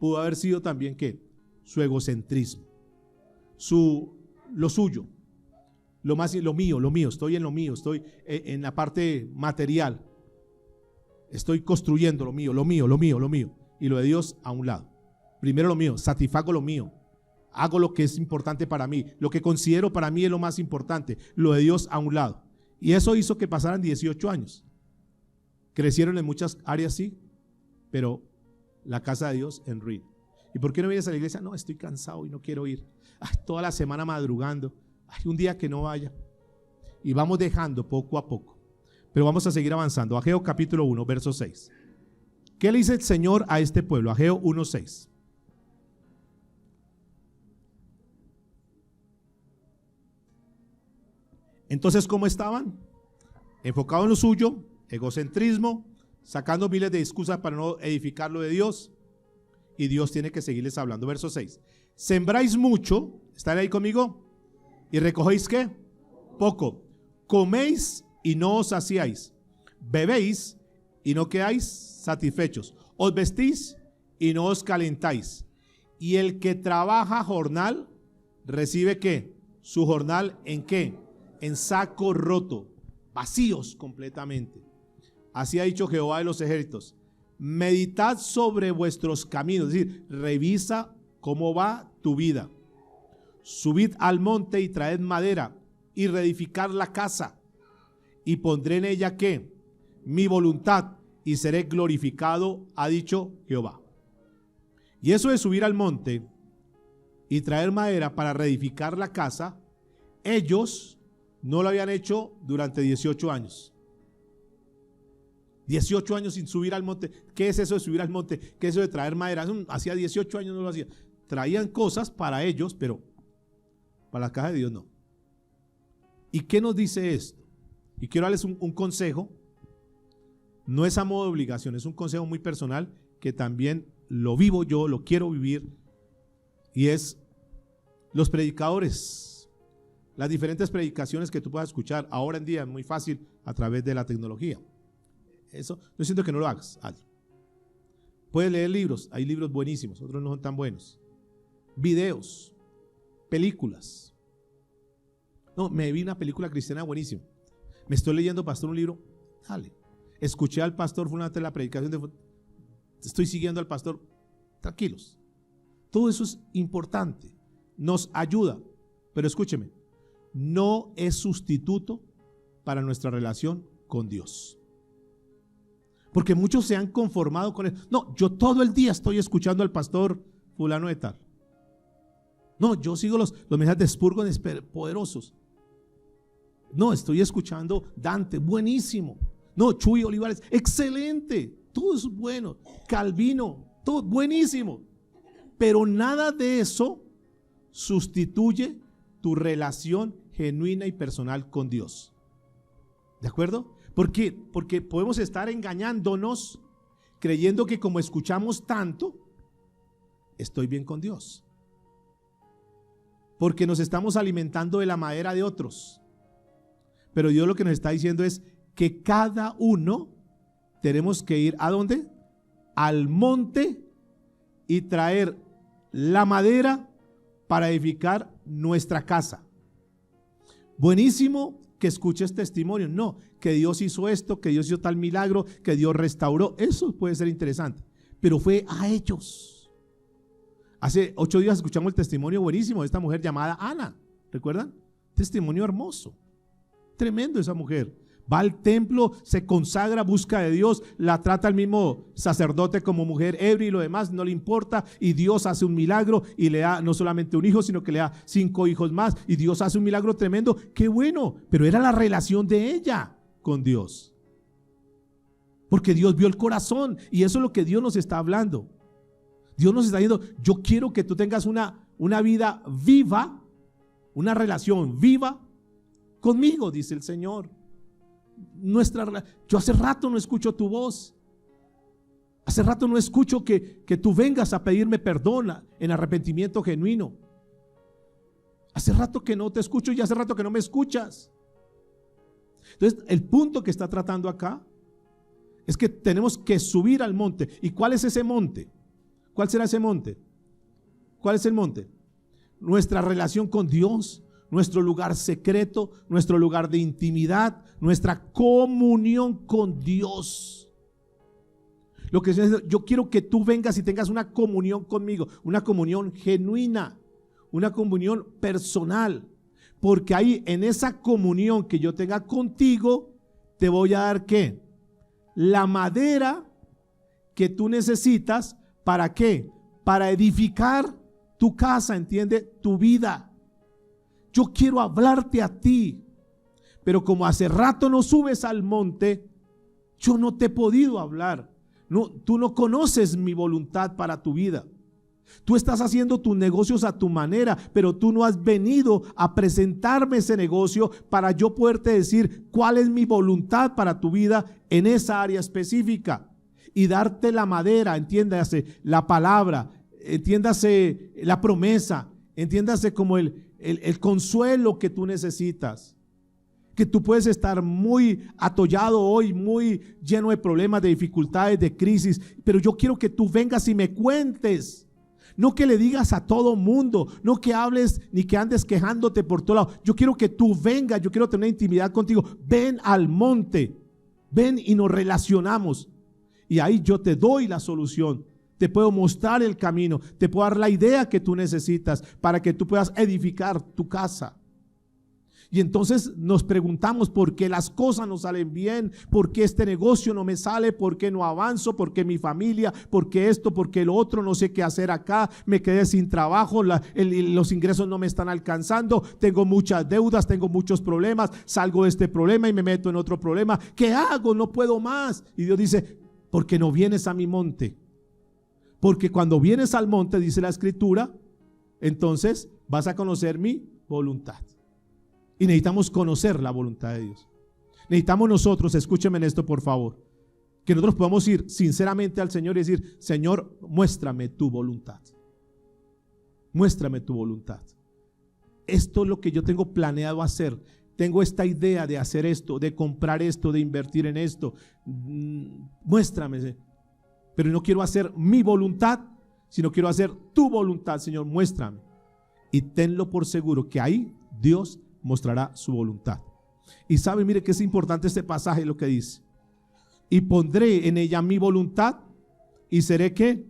pudo haber sido también ¿qué? Su egocentrismo, lo suyo, lo mío, estoy en lo mío, estoy en la parte material, estoy construyendo lo mío, y lo de Dios a un lado. Primero lo mío, satisfago lo mío, hago lo que es importante para mí, lo que considero para mí es lo más importante, lo de Dios a un lado. Y eso hizo que pasaran 18 años. Crecieron en muchas áreas, sí, pero la casa de Dios en ruina. ¿Y por qué no vienes a la iglesia? No, estoy cansado y no quiero ir. Ay, toda la semana madrugando. Hay un día que no vaya. Y vamos dejando poco a poco. Pero vamos a seguir avanzando. Ageo capítulo 1, verso 6. ¿Qué le dice el Señor a este pueblo? Ageo 1, 6. Entonces, ¿cómo estaban? Enfocados en lo suyo, egocentrismo, sacando miles de excusas para no edificar lo de Dios. Y Dios tiene que seguirles hablando. Verso 6. Sembráis mucho, ¿están ahí conmigo? ¿Y recogéis qué? Poco. Coméis y no os saciáis. Bebéis y no quedáis satisfechos. Os vestís y no os calentáis. Y el que trabaja jornal, ¿recibe qué? Su jornal ¿en qué? En saco roto, vacíos completamente. Así ha dicho Jehová de los ejércitos. Meditad sobre vuestros caminos, es decir, revisa cómo va tu vida. Subid al monte y traed madera y reedificar la casa. Y pondré en ella ¿qué? Mi voluntad y seré glorificado, ha dicho Jehová. Y eso de subir al monte y traer madera para reedificar la casa, ellos no lo habían hecho durante 18 años. 18 años sin subir al monte. ¿Qué es eso de subir al monte? ¿Qué es eso de traer madera? Hacía 18 años no lo hacía. Traían cosas para ellos, pero para la casa de Dios no. ¿Y qué nos dice esto? Y quiero darles un consejo. No es a modo de obligación, es un consejo muy personal que también lo vivo yo, lo quiero vivir. Y es los predicadores, las diferentes predicaciones que tú puedas escuchar ahora en día es muy fácil a través de la tecnología. Eso, no siento que no lo hagas, hazlo. Puedes leer libros, hay libros buenísimos, otros no son tan buenos. Videos, películas. No, me vi una película cristiana buenísima. Me estoy leyendo, pastor, un libro, dale. Escuché al pastor, fue una de la predicación, estoy siguiendo al pastor, tranquilos. Todo eso es importante, nos ayuda, pero escúcheme, no es sustituto para nuestra relación con Dios. Porque muchos se han conformado con él. No, yo todo el día estoy escuchando al pastor fulano de tal. No, yo sigo los mensajes de Spurgeon poderosos. No, estoy escuchando Dante, buenísimo. No, Chuy Olivares, excelente. Todo es bueno. Calvino, todo buenísimo. Pero nada de eso sustituye tu relación genuina y personal con Dios. ¿De acuerdo? ¿Por qué? Porque podemos estar engañándonos creyendo que como escuchamos tanto, estoy bien con Dios. Porque nos estamos alimentando de la madera de otros. Pero Dios lo que nos está diciendo es que cada uno tenemos que ir ¿a dónde? Al monte y traer la madera para edificar nuestra casa. Buenísimo que escuches testimonio, no, que Dios hizo esto, que Dios hizo tal milagro, que Dios restauró, eso puede ser interesante, pero fue a ellos. Hace 8 días escuchamos el testimonio buenísimo de esta mujer llamada Ana, ¿recuerdan? Testimonio hermoso, tremendo esa mujer. Va al templo, se consagra, busca de Dios, la trata el mismo sacerdote como mujer ebria y lo demás no le importa, y Dios hace un milagro y le da no solamente un hijo, sino que le da 5 hijos más, y Dios hace un milagro tremendo. Qué bueno, pero era la relación de ella con Dios, porque Dios vio el corazón, y eso es lo que Dios nos está hablando. Dios nos está diciendo, yo quiero que tú tengas una vida viva, una relación viva conmigo, dice el Señor. Yo hace rato no escucho tu voz. Hace rato no escucho que tú vengas a pedirme perdón en arrepentimiento genuino. Hace rato que no te escucho y hace rato que no me escuchas. Entonces el punto que está tratando acá es que tenemos que subir al monte. ¿Y cuál es ese monte? ¿Cuál será ese monte? ¿Cuál es el monte? Nuestra relación con Dios, nuestro lugar secreto, nuestro lugar de intimidad, nuestra comunión con Dios. Lo que yo quiero que tú vengas y tengas una comunión conmigo, una comunión genuina, una comunión personal, porque ahí en esa comunión que yo tenga contigo, te voy a dar ¿qué? La madera que tú necesitas, ¿para qué? Para edificar tu casa, ¿entiende? Tu vida. Yo quiero hablarte a ti, pero como hace rato no subes al monte, yo no te he podido hablar. No, tú no conoces mi voluntad para tu vida. Tú estás haciendo tus negocios a tu manera, pero tú no has venido a presentarme ese negocio para yo poderte decir cuál es mi voluntad para tu vida en esa área específica y darte la madera, entiéndase, la palabra, entiéndase la promesa, entiéndase como el consuelo que tú necesitas. Que tú puedes estar muy atollado hoy, muy lleno de problemas, de dificultades, de crisis, pero yo quiero que tú vengas y me cuentes. No que le digas a todo mundo, no que hables ni que andes quejándote por todo lado. Yo quiero que tú vengas, yo quiero tener intimidad contigo. Ven al monte, ven y nos relacionamos. Y ahí yo te doy la solución. Te puedo mostrar el camino, te puedo dar la idea que tú necesitas para que tú puedas edificar tu casa. Y entonces nos preguntamos por qué las cosas no salen bien, por qué este negocio no me sale, por qué no avanzo, por qué mi familia, por qué esto, por qué lo otro, no sé qué hacer acá, me quedé sin trabajo, los ingresos no me están alcanzando, tengo muchas deudas, tengo muchos problemas, salgo de este problema y me meto en otro problema. ¿Qué hago? No puedo más. Y Dios dice, ¿por qué no vienes a mi monte? Porque cuando vienes al monte, dice la escritura, entonces vas a conocer mi voluntad. Y necesitamos conocer la voluntad de Dios. Necesitamos nosotros, escúcheme en esto por favor, que nosotros podamos ir sinceramente al Señor y decir, Señor, muéstrame tu voluntad. Muéstrame tu voluntad. Esto es lo que yo tengo planeado hacer. Tengo esta idea de hacer esto, de comprar esto, de invertir en esto. Muéstrame. Pero no quiero hacer mi voluntad, sino quiero hacer tu voluntad, Señor, muéstrame. Y tenlo por seguro que ahí Dios mostrará su voluntad. Y sabe, mire que es importante este pasaje, lo que dice: y pondré en ella mi voluntad y seré ¿qué?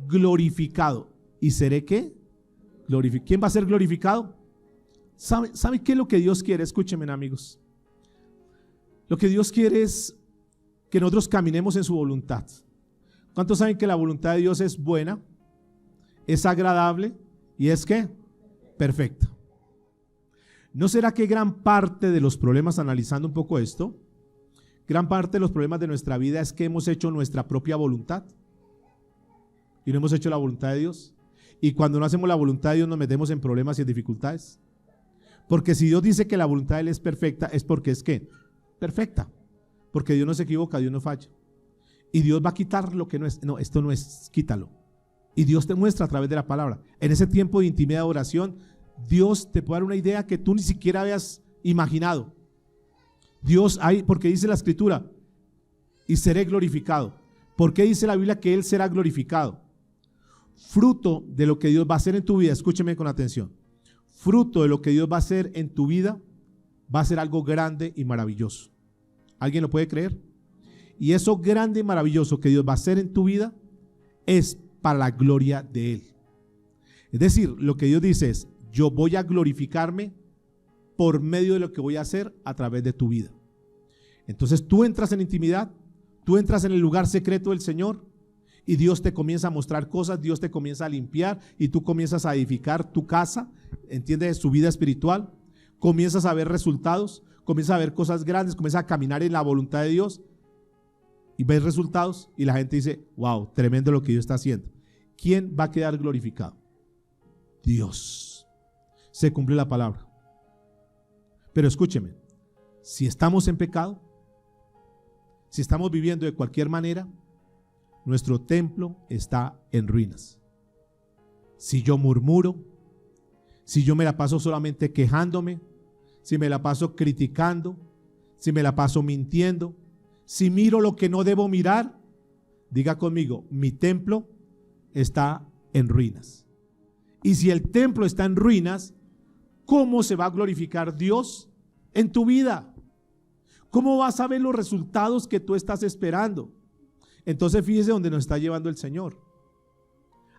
Glorificado. ¿Y seré qué? Glorificado. ¿Quién va a ser glorificado? ¿Sabe qué es lo que Dios quiere? Escúchenme, amigos. Lo que Dios quiere es que nosotros caminemos en su voluntad. ¿Cuántos saben que la voluntad de Dios es buena, es agradable y es ¿qué? Perfecta? ¿No será que gran parte de los problemas, analizando un poco esto, gran parte de los problemas de nuestra vida es que hemos hecho nuestra propia voluntad y no hemos hecho la voluntad de Dios? Y cuando no hacemos la voluntad de Dios nos metemos en problemas y en dificultades. Porque si Dios dice que la voluntad de Él es perfecta, es porque es ¿qué? Perfecta. Porque Dios no se equivoca, Dios no falla. Y Dios va a quitar lo que no es. No, esto no es, quítalo. Y Dios te muestra a través de la palabra. En ese tiempo de intimidad de oración, Dios te puede dar una idea que tú ni siquiera habías imaginado. Dios ahí, porque dice la escritura, y seré glorificado. ¿Por qué dice la Biblia que Él será glorificado? Fruto de lo que Dios va a hacer en tu vida, escúcheme con atención. Fruto de lo que Dios va a hacer en tu vida, va a ser algo grande y maravilloso. ¿Alguien lo puede creer? Y eso grande y maravilloso que Dios va a hacer en tu vida es para la gloria de Él. Es decir, lo que Dios dice es: yo voy a glorificarme por medio de lo que voy a hacer a través de tu vida. Entonces tú entras en intimidad, tú entras en el lugar secreto del Señor y Dios te comienza a mostrar cosas, Dios te comienza a limpiar y tú comienzas a edificar tu casa, ¿entiendes? Su vida espiritual, comienzas a ver resultados, comienzas a ver cosas grandes, comienzas a caminar en la voluntad de Dios y ves resultados y la gente dice: wow, tremendo lo que Dios está haciendo. ¿Quién va a quedar glorificado? Dios. Se cumple la palabra. Pero escúcheme, si estamos en pecado, si estamos viviendo de cualquier manera, nuestro templo está en ruinas. Si yo murmuro, si yo me la paso solamente quejándome, si me la paso criticando, si me la paso mintiendo, si miro lo que no debo mirar, diga conmigo: mi templo está en ruinas. Y si el templo está en ruinas, ¿cómo se va a glorificar Dios en tu vida? ¿Cómo vas a ver los resultados que tú estás esperando? Entonces fíjese dónde nos está llevando el Señor: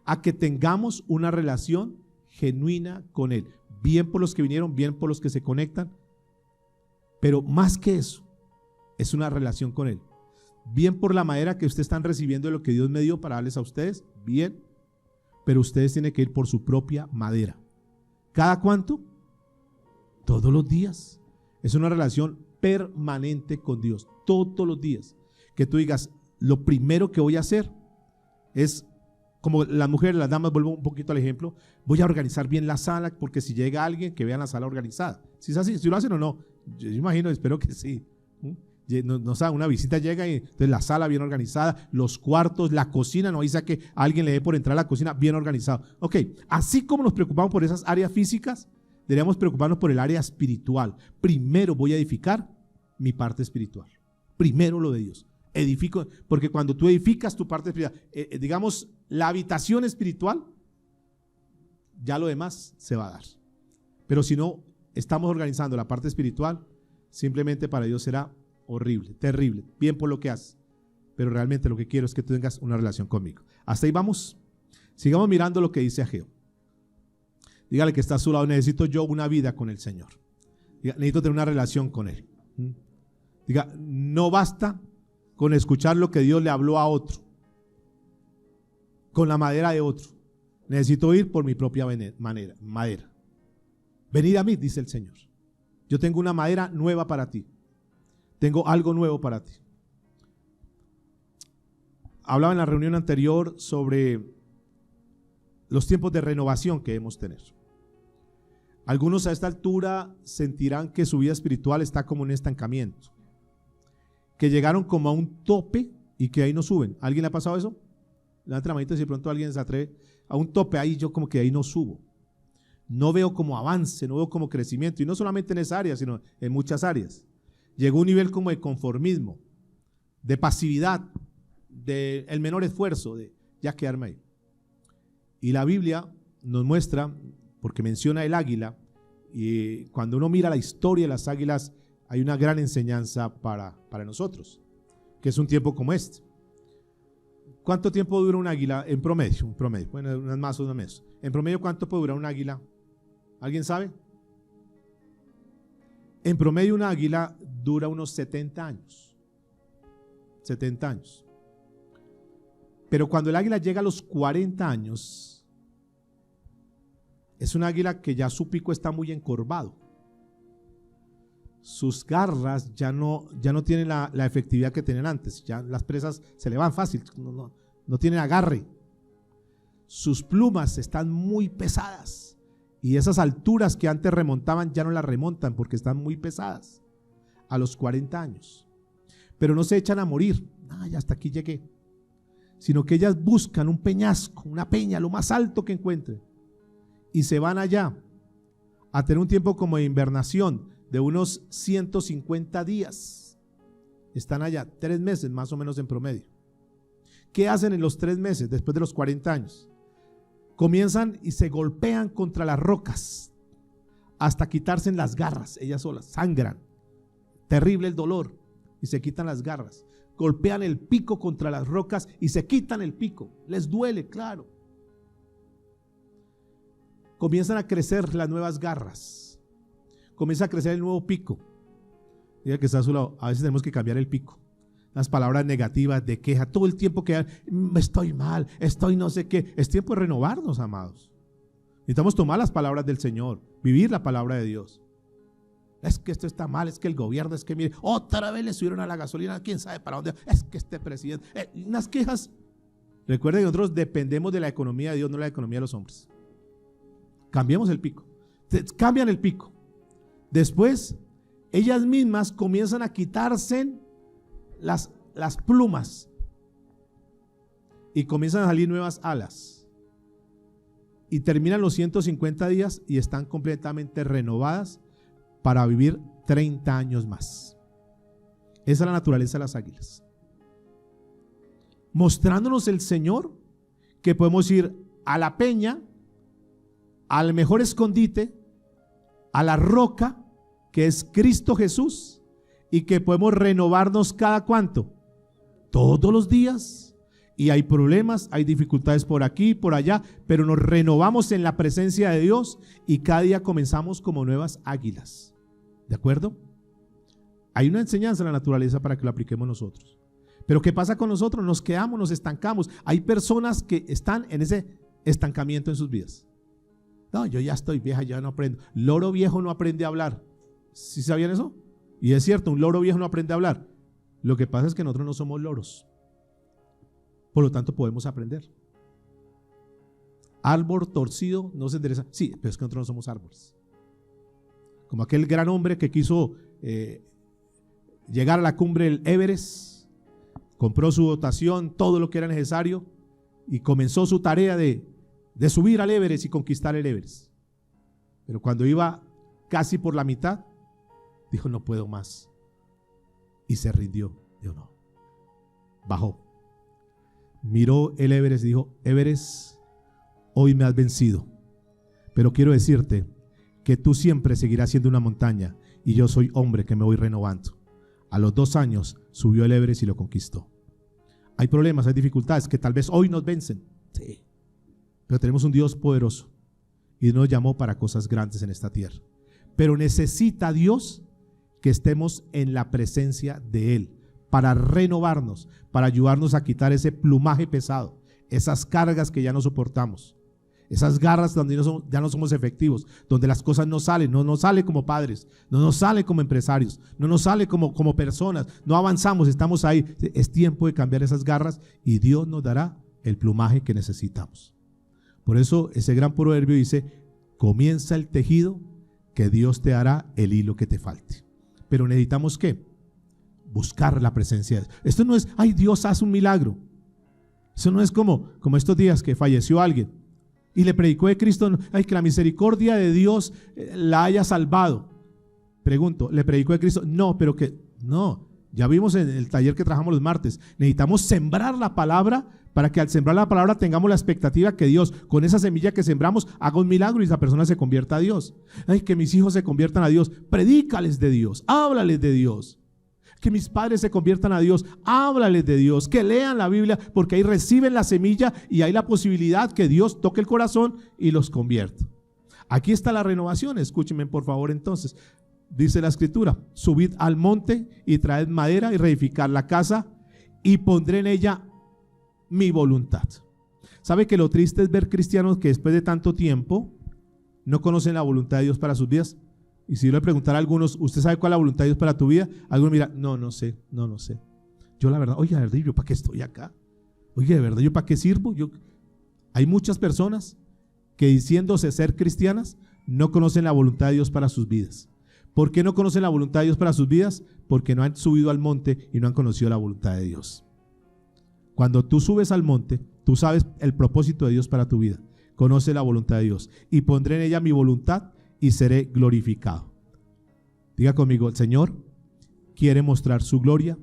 a que tengamos una relación genuina con Él. Bien por los que vinieron, bien por los que se conectan, pero más que eso, es una relación con Él. Bien por la madera que ustedes están recibiendo de lo que Dios me dio para darles a ustedes, bien, pero ustedes tienen que ir por su propia madera. ¿Cada cuánto? Todos los días. Es una relación permanente con Dios, todos los días. Que tú digas, lo primero que voy a hacer es, como las mujeres, las damas, vuelvo un poquito al ejemplo, voy a organizar bien la sala, porque si llega alguien, que vean la sala organizada. Si es así, si lo hacen o no, yo imagino, espero que sí. No sabe, una visita llega y entonces la sala bien organizada, los cuartos, la cocina, no dice que alguien le dé por entrar a la cocina bien organizado. Ok, así como nos preocupamos por esas áreas físicas, deberíamos preocuparnos por el área espiritual. Primero voy a edificar mi parte espiritual. Primero lo de Dios. Edifico, porque cuando tú edificas tu parte espiritual, digamos, la habitación espiritual, ya lo demás se va a dar. Pero si no estamos organizando la parte espiritual, simplemente para Dios será horrible, terrible, bien por lo que haces, pero realmente lo que quiero es que tú tengas una relación conmigo. Hasta ahí vamos. Sigamos mirando lo que dice Ageo. Dígale que está a su lado, necesito yo una vida con el Señor. Diga, necesito tener una relación con Él. Diga, no basta con escuchar lo que Dios le habló a otro, con la madera de otro. Necesito ir por mi propia madera. Venid a mí, dice el Señor. Yo tengo una madera nueva para ti. Tengo algo nuevo para ti. Hablaba en la reunión anterior sobre los tiempos de renovación que debemos tener. Algunos a esta altura sentirán que su vida espiritual está como en estancamiento, que llegaron como a un tope y que ahí no suben. ¿Alguien le ha pasado eso? Levanta la manita si de pronto alguien se atreve. A un tope ahí yo como que ahí no subo. No veo como avance, no veo como crecimiento, y no solamente en esa área, sino en muchas áreas. Llegó a un nivel como de conformismo, de pasividad, de el menor esfuerzo, de ya quedarme ahí. Y la Biblia nos muestra, porque menciona el águila, y cuando uno mira la historia de las águilas, hay una gran enseñanza para nosotros, que es un tiempo como este. ¿Cuánto tiempo dura un águila en promedio? Un promedio, bueno, unas más o unas menos. En promedio, ¿cuánto puede durar un águila? ¿Alguien sabe? En promedio, un águila dura unos 70 años. 70 años. Pero cuando el águila llega a los 40 años, es un águila que ya su pico está muy encorvado. Sus garras ya no tienen la efectividad que tenían antes. Ya las presas se le van fácil, no tienen agarre. Sus plumas están muy pesadas. Y esas alturas que antes remontaban ya no las remontan porque están muy pesadas a los 40 años. Pero no se echan a morir. Ya hasta aquí llegué. Sino que ellas buscan un peñasco, una peña, lo más alto que encuentren. Y se van allá a tener un tiempo como de invernación de unos 150 días. Están allá 3 meses más o menos en promedio. ¿Qué hacen en los 3 meses después de los 40 años? Comienzan y se golpean contra las rocas hasta quitarse las garras, ellas solas, sangran, terrible el dolor, y se quitan las garras. Golpean el pico contra las rocas y se quitan el pico, les duele, claro. Comienzan a crecer las nuevas garras, comienza a crecer el nuevo pico. Diga que está a su lado, a veces tenemos que cambiar el pico. Las palabras negativas de queja, todo el tiempo que estoy mal, estoy no sé qué. Es tiempo de renovarnos, amados. Necesitamos tomar las palabras del Señor, vivir la palabra de Dios. Es que esto está mal, es que el gobierno, es que mire, otra vez le subieron a la gasolina, quién sabe para dónde, es que este presidente, unas quejas. Recuerden que nosotros dependemos de la economía de Dios, no de la economía de los hombres. Cambiemos el pico, cambian el pico. Después, ellas mismas comienzan a quitarse las plumas y comienzan a salir nuevas alas y terminan los 150 días y están completamente renovadas para vivir 30 años más. Esa es la naturaleza de las águilas, mostrándonos el Señor que podemos ir a la peña, al mejor escondite, a la roca que es Cristo Jesús, y que podemos renovarnos cada cuánto, todos los días, y hay problemas, hay dificultades por aquí, por allá, pero nos renovamos en la presencia de Dios y cada día comenzamos como nuevas águilas. ¿De acuerdo? Hay una enseñanza en la naturaleza para que lo apliquemos nosotros. Pero ¿qué pasa con nosotros? Nos quedamos, nos estancamos. Hay personas que están en ese estancamiento en sus vidas. No, yo ya estoy vieja, ya no aprendo. Loro viejo no aprende a hablar. ¿Sí sabían eso? Y es cierto, un loro viejo no aprende a hablar. Lo que pasa es que nosotros no somos loros. Por lo tanto, podemos aprender. Árbol torcido no se endereza. Sí, pero es que nosotros no somos árboles. Como aquel gran hombre que quiso llegar a la cumbre del Everest, compró su dotación, todo lo que era necesario y comenzó su tarea de subir al Everest y conquistar el Everest. Pero cuando iba casi por la mitad, dijo: no puedo más. Y se rindió. Dijo: no. Bajó. Miró el Everest y dijo: Everest, hoy me has vencido, pero quiero decirte que tú siempre seguirás siendo una montaña y yo soy hombre que me voy renovando. A los 2 años subió el Everest y lo conquistó. Hay problemas, hay dificultades que tal vez hoy nos vencen, sí, pero tenemos un Dios poderoso y nos llamó para cosas grandes en esta tierra. Pero necesita Dios que estemos en la presencia de Él para renovarnos, para ayudarnos a quitar ese plumaje pesado, esas cargas que ya no soportamos, esas garras donde ya no somos efectivos, donde las cosas no salen, no nos sale como padres, no nos sale como empresarios, no nos sale como personas, no avanzamos, estamos ahí. Es tiempo de cambiar esas garras y Dios nos dará el plumaje que necesitamos. Por eso ese gran proverbio dice: comienza el tejido, que Dios te hará el hilo que te falte. Pero necesitamos ¿qué? Buscar la presencia de Dios. Esto no es: ay, Dios hace un milagro. Eso no es como estos días que falleció alguien y le predicó de Cristo. Ay, que la misericordia de Dios la haya salvado. Pregunto, ¿le predicó de Cristo? No, pero que no. Ya vimos en el taller que trabajamos los martes. Necesitamos sembrar la palabra para que al sembrar la palabra tengamos la expectativa que Dios, con esa semilla que sembramos, haga un milagro y esa persona se convierta a Dios. Ay, que mis hijos se conviertan a Dios. Predícales de Dios, háblales de Dios. Que mis padres se conviertan a Dios, háblales de Dios, que lean la Biblia, porque ahí reciben la semilla y hay la posibilidad que Dios toque el corazón y los convierta. Aquí está la renovación. Escúchenme por favor entonces. Dice la escritura: subid al monte y traed madera y reedificad la casa y pondré en ella mi voluntad. ¿Sabe que lo triste es ver cristianos que después de tanto tiempo no conocen la voluntad de Dios para sus vidas? Y si yo le preguntara a algunos: ¿usted sabe cuál es la voluntad de Dios para tu vida? Algunos mira: no sé. Yo la verdad, oye, de verdad, ¿yo para qué estoy acá? Oye, de verdad, ¿yo para qué sirvo? Hay muchas personas que, diciéndose ser cristianas, no conocen la voluntad de Dios para sus vidas. ¿Por qué no conocen la voluntad de Dios para sus vidas? Porque no han subido al monte y no han conocido la voluntad de Dios. Cuando tú subes al monte, tú sabes el propósito de Dios para tu vida. Conoce la voluntad de Dios. Y pondré en ella mi voluntad y seré glorificado. Diga conmigo: el Señor quiere mostrar su gloria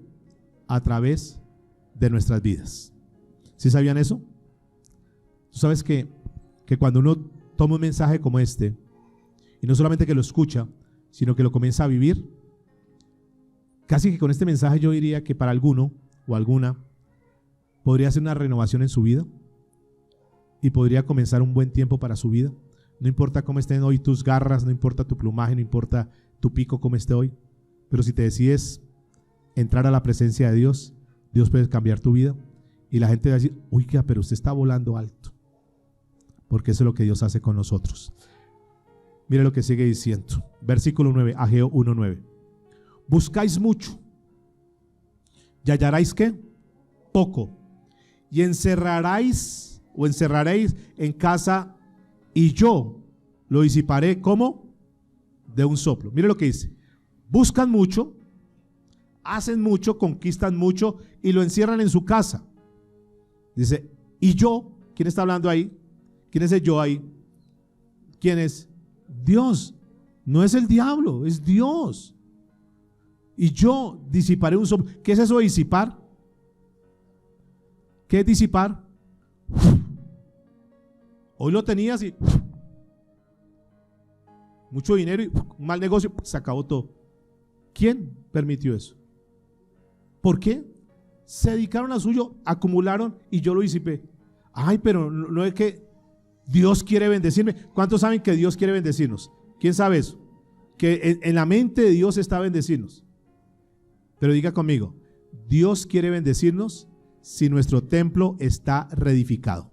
a través de nuestras vidas. ¿Sí sabían eso? Tú sabes que cuando uno toma un mensaje como este, y no solamente que lo escucha, sino que lo comienza a vivir, casi que con este mensaje yo diría que para alguno o alguna podría ser una renovación en su vida y podría comenzar un buen tiempo para su vida. No importa cómo estén hoy tus garras, no importa tu plumaje, no importa tu pico cómo esté hoy, pero si te decides entrar a la presencia de Dios, Dios puede cambiar tu vida y la gente va a decir: oiga, pero usted está volando alto, porque eso es lo que Dios hace con nosotros. Mire lo que sigue diciendo, versículo 9, Ageo 1:9: buscáis mucho y hallaréis ¿qué? Poco, y encerraréis en casa y yo lo disiparé como de un soplo. Mire lo que dice: buscan mucho, hacen mucho, conquistan mucho y lo encierran en su casa. Dice: y yo, ¿quién está hablando ahí? ¿Quién es el yo ahí? ¿Quién es? Dios. No es el diablo, es Dios. Y yo disiparé un soplo. ¿Qué es eso de disipar? ¿Qué es disipar? Hoy lo tenías y mucho dinero y un mal negocio, se acabó todo. ¿Quién permitió eso? ¿Por qué? se dedicaron a suyo, acumularon y yo lo disipé. Ay, pero no es que Dios quiere bendecirme. ¿Cuántos saben que Dios quiere bendecirnos? ¿Quién sabe eso? Que en la mente de Dios está bendecirnos. Pero diga conmigo, Dios quiere bendecirnos si nuestro templo está reedificado.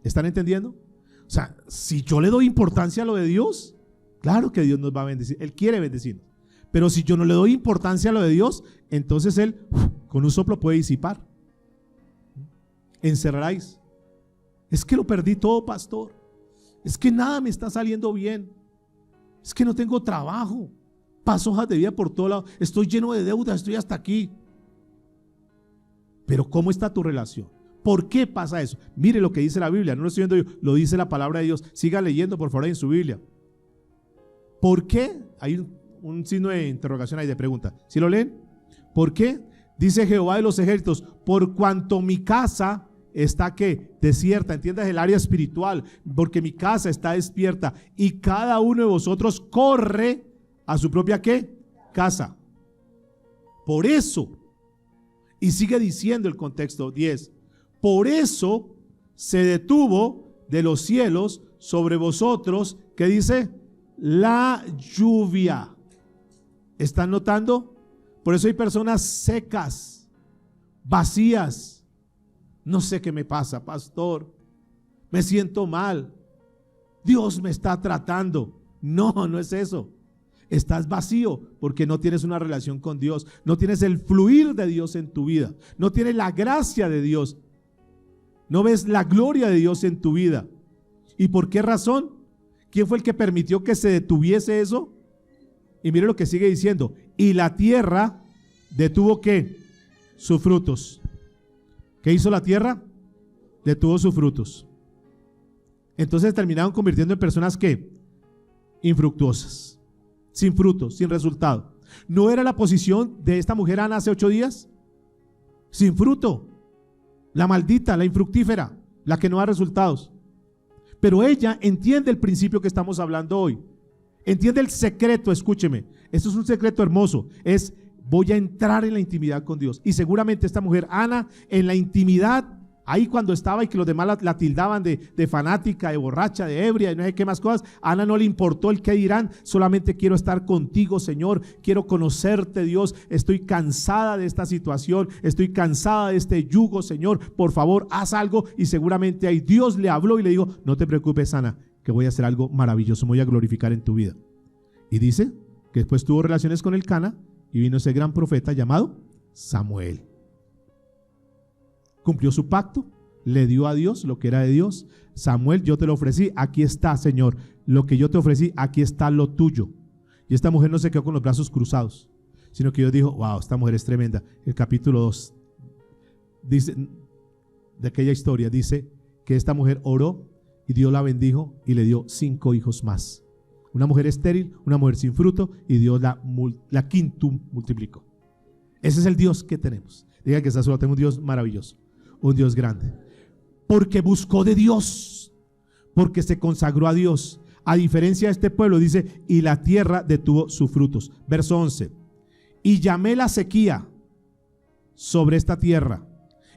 ¿Están entendiendo? O sea, si yo le doy importancia a lo de Dios, claro que Dios nos va a bendecir. Él quiere bendecirnos. Pero si yo no le doy importancia a lo de Dios, entonces Él con un soplo puede disipar. Encerraráis. Es que lo perdí todo, pastor. Es que nada me está saliendo bien. Es que no tengo trabajo. Paso hojas de vida por todo lado. Estoy lleno de deudas, estoy hasta aquí. Pero ¿cómo está tu relación? ¿Por qué pasa eso? Mire lo que dice la Biblia. No lo estoy viendo yo, lo dice la palabra de Dios. Siga leyendo, por favor, en su Biblia. ¿Por qué? Hay un signo de interrogación ahí, de pregunta. ¿Sí lo leen? ¿Por qué? Dice Jehová de los ejércitos: por cuanto mi casa está ¿qué? Desierta. Entiendas el área espiritual. Porque mi casa está despierta y cada uno de vosotros corre a su propia ¿qué? Casa. Por eso. Y sigue diciendo el contexto 10. Por eso se detuvo de los cielos sobre vosotros, ¿qué dice? La lluvia. ¿Están notando? Por eso hay personas secas, vacías. No sé qué me pasa, pastor. Me siento mal. Dios me está tratando. No, no es eso. Estás vacío porque no tienes una relación con Dios. No tienes el fluir de Dios en tu vida. No tienes la gracia de Dios. No ves la gloria de Dios en tu vida. ¿Y por qué razón? ¿Quién fue el que permitió que se detuviese eso? Y mire lo que sigue diciendo. Y la tierra detuvo ¿qué? Sus frutos. ¿Qué hizo la tierra? Detuvo sus frutos. Entonces terminaron convirtiendo en personas ¿qué? Infructuosas, sin frutos, sin resultado. ¿No era la posición de esta mujer Ana hace 8 días? Sin fruto. La maldita, la infructífera, la que no da resultados. Pero ella entiende el principio que estamos hablando hoy. Entiende el secreto, escúcheme. Esto es un secreto hermoso. Es: voy a entrar en la intimidad con Dios. Y seguramente esta mujer, Ana, en la intimidad, ahí cuando estaba y que los demás la tildaban de fanática, de borracha, de ebria, de no sé qué más cosas, a Ana no le importó el qué dirán. Solamente quiero estar contigo, Señor. Quiero conocerte, Dios. Estoy cansada de esta situación. Estoy cansada de este yugo, Señor. Por favor, haz algo. Y seguramente ahí Dios le habló y le dijo: no te preocupes, Ana, que voy a hacer algo maravilloso. Me voy a glorificar en tu vida. Y dice que después tuvo relaciones con el Cana y vino ese gran profeta llamado Samuel. Cumplió su pacto, le dio a Dios lo que era de Dios. Samuel, yo te lo ofrecí, aquí está, Señor. Lo que yo te ofrecí, aquí está lo tuyo. Y esta mujer no se quedó con los brazos cruzados, sino que Dios dijo: wow, esta mujer es tremenda. El capítulo 2 dice, de aquella historia, dice que esta mujer oró y Dios la bendijo y le dio 5 hijos más. Una mujer estéril, una mujer sin fruto, y Dios la multiplicó. Ese es el Dios que tenemos. Diga que está solo, tenemos un Dios maravilloso, un Dios grande. Porque buscó de Dios, porque se consagró a Dios. A diferencia de este pueblo, dice: y la tierra detuvo sus frutos. Verso 11. Y llamé la sequía sobre esta tierra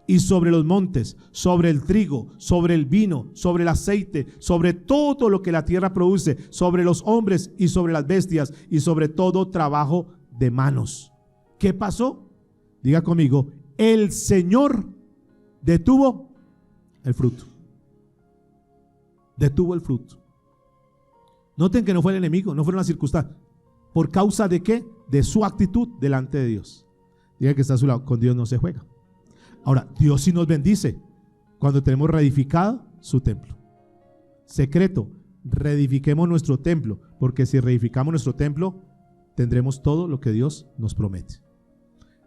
y sobre los montes, sobre el trigo, sobre el vino, sobre el aceite, sobre todo lo que la tierra produce, sobre los hombres y sobre las bestias y sobre todo trabajo de manos. ¿Qué pasó? Diga conmigo: el Señor detuvo el fruto. Detuvo el fruto. Noten que no fue el enemigo, no fueron las circunstancias. ¿Por causa de qué? De su actitud delante de Dios. Diga que está a su lado: con Dios no se juega. Ahora, Dios sí nos bendice cuando tenemos reedificado su templo. Secreto: reedifiquemos nuestro templo, porque si reedificamos nuestro templo, tendremos todo lo que Dios nos promete.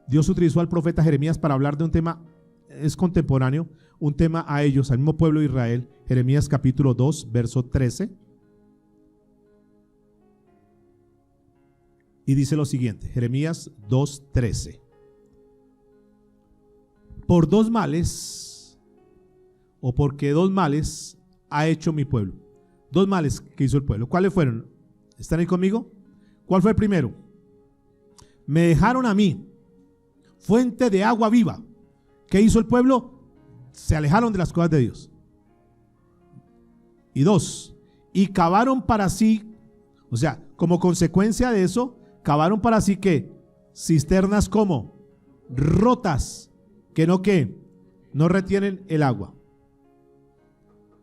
Dios utilizó al profeta Jeremías para hablar de un tema, es contemporáneo, un tema a ellos, al mismo pueblo de Israel. Jeremías capítulo 2, verso 13. Y dice lo siguiente, Jeremías 2, 13. Por 2 males, o porque 2 males ha hecho mi pueblo. 2 males que hizo el pueblo. ¿Cuáles fueron? ¿Están ahí conmigo? ¿Cuál fue el primero? Me dejaron a mí fuente de agua viva. ¿Qué hizo el pueblo? Se alejaron de las cosas de Dios. Y 2, y cavaron para sí, o sea, como consecuencia de eso, cavaron para sí que cisternas como rotas, que no retienen el agua.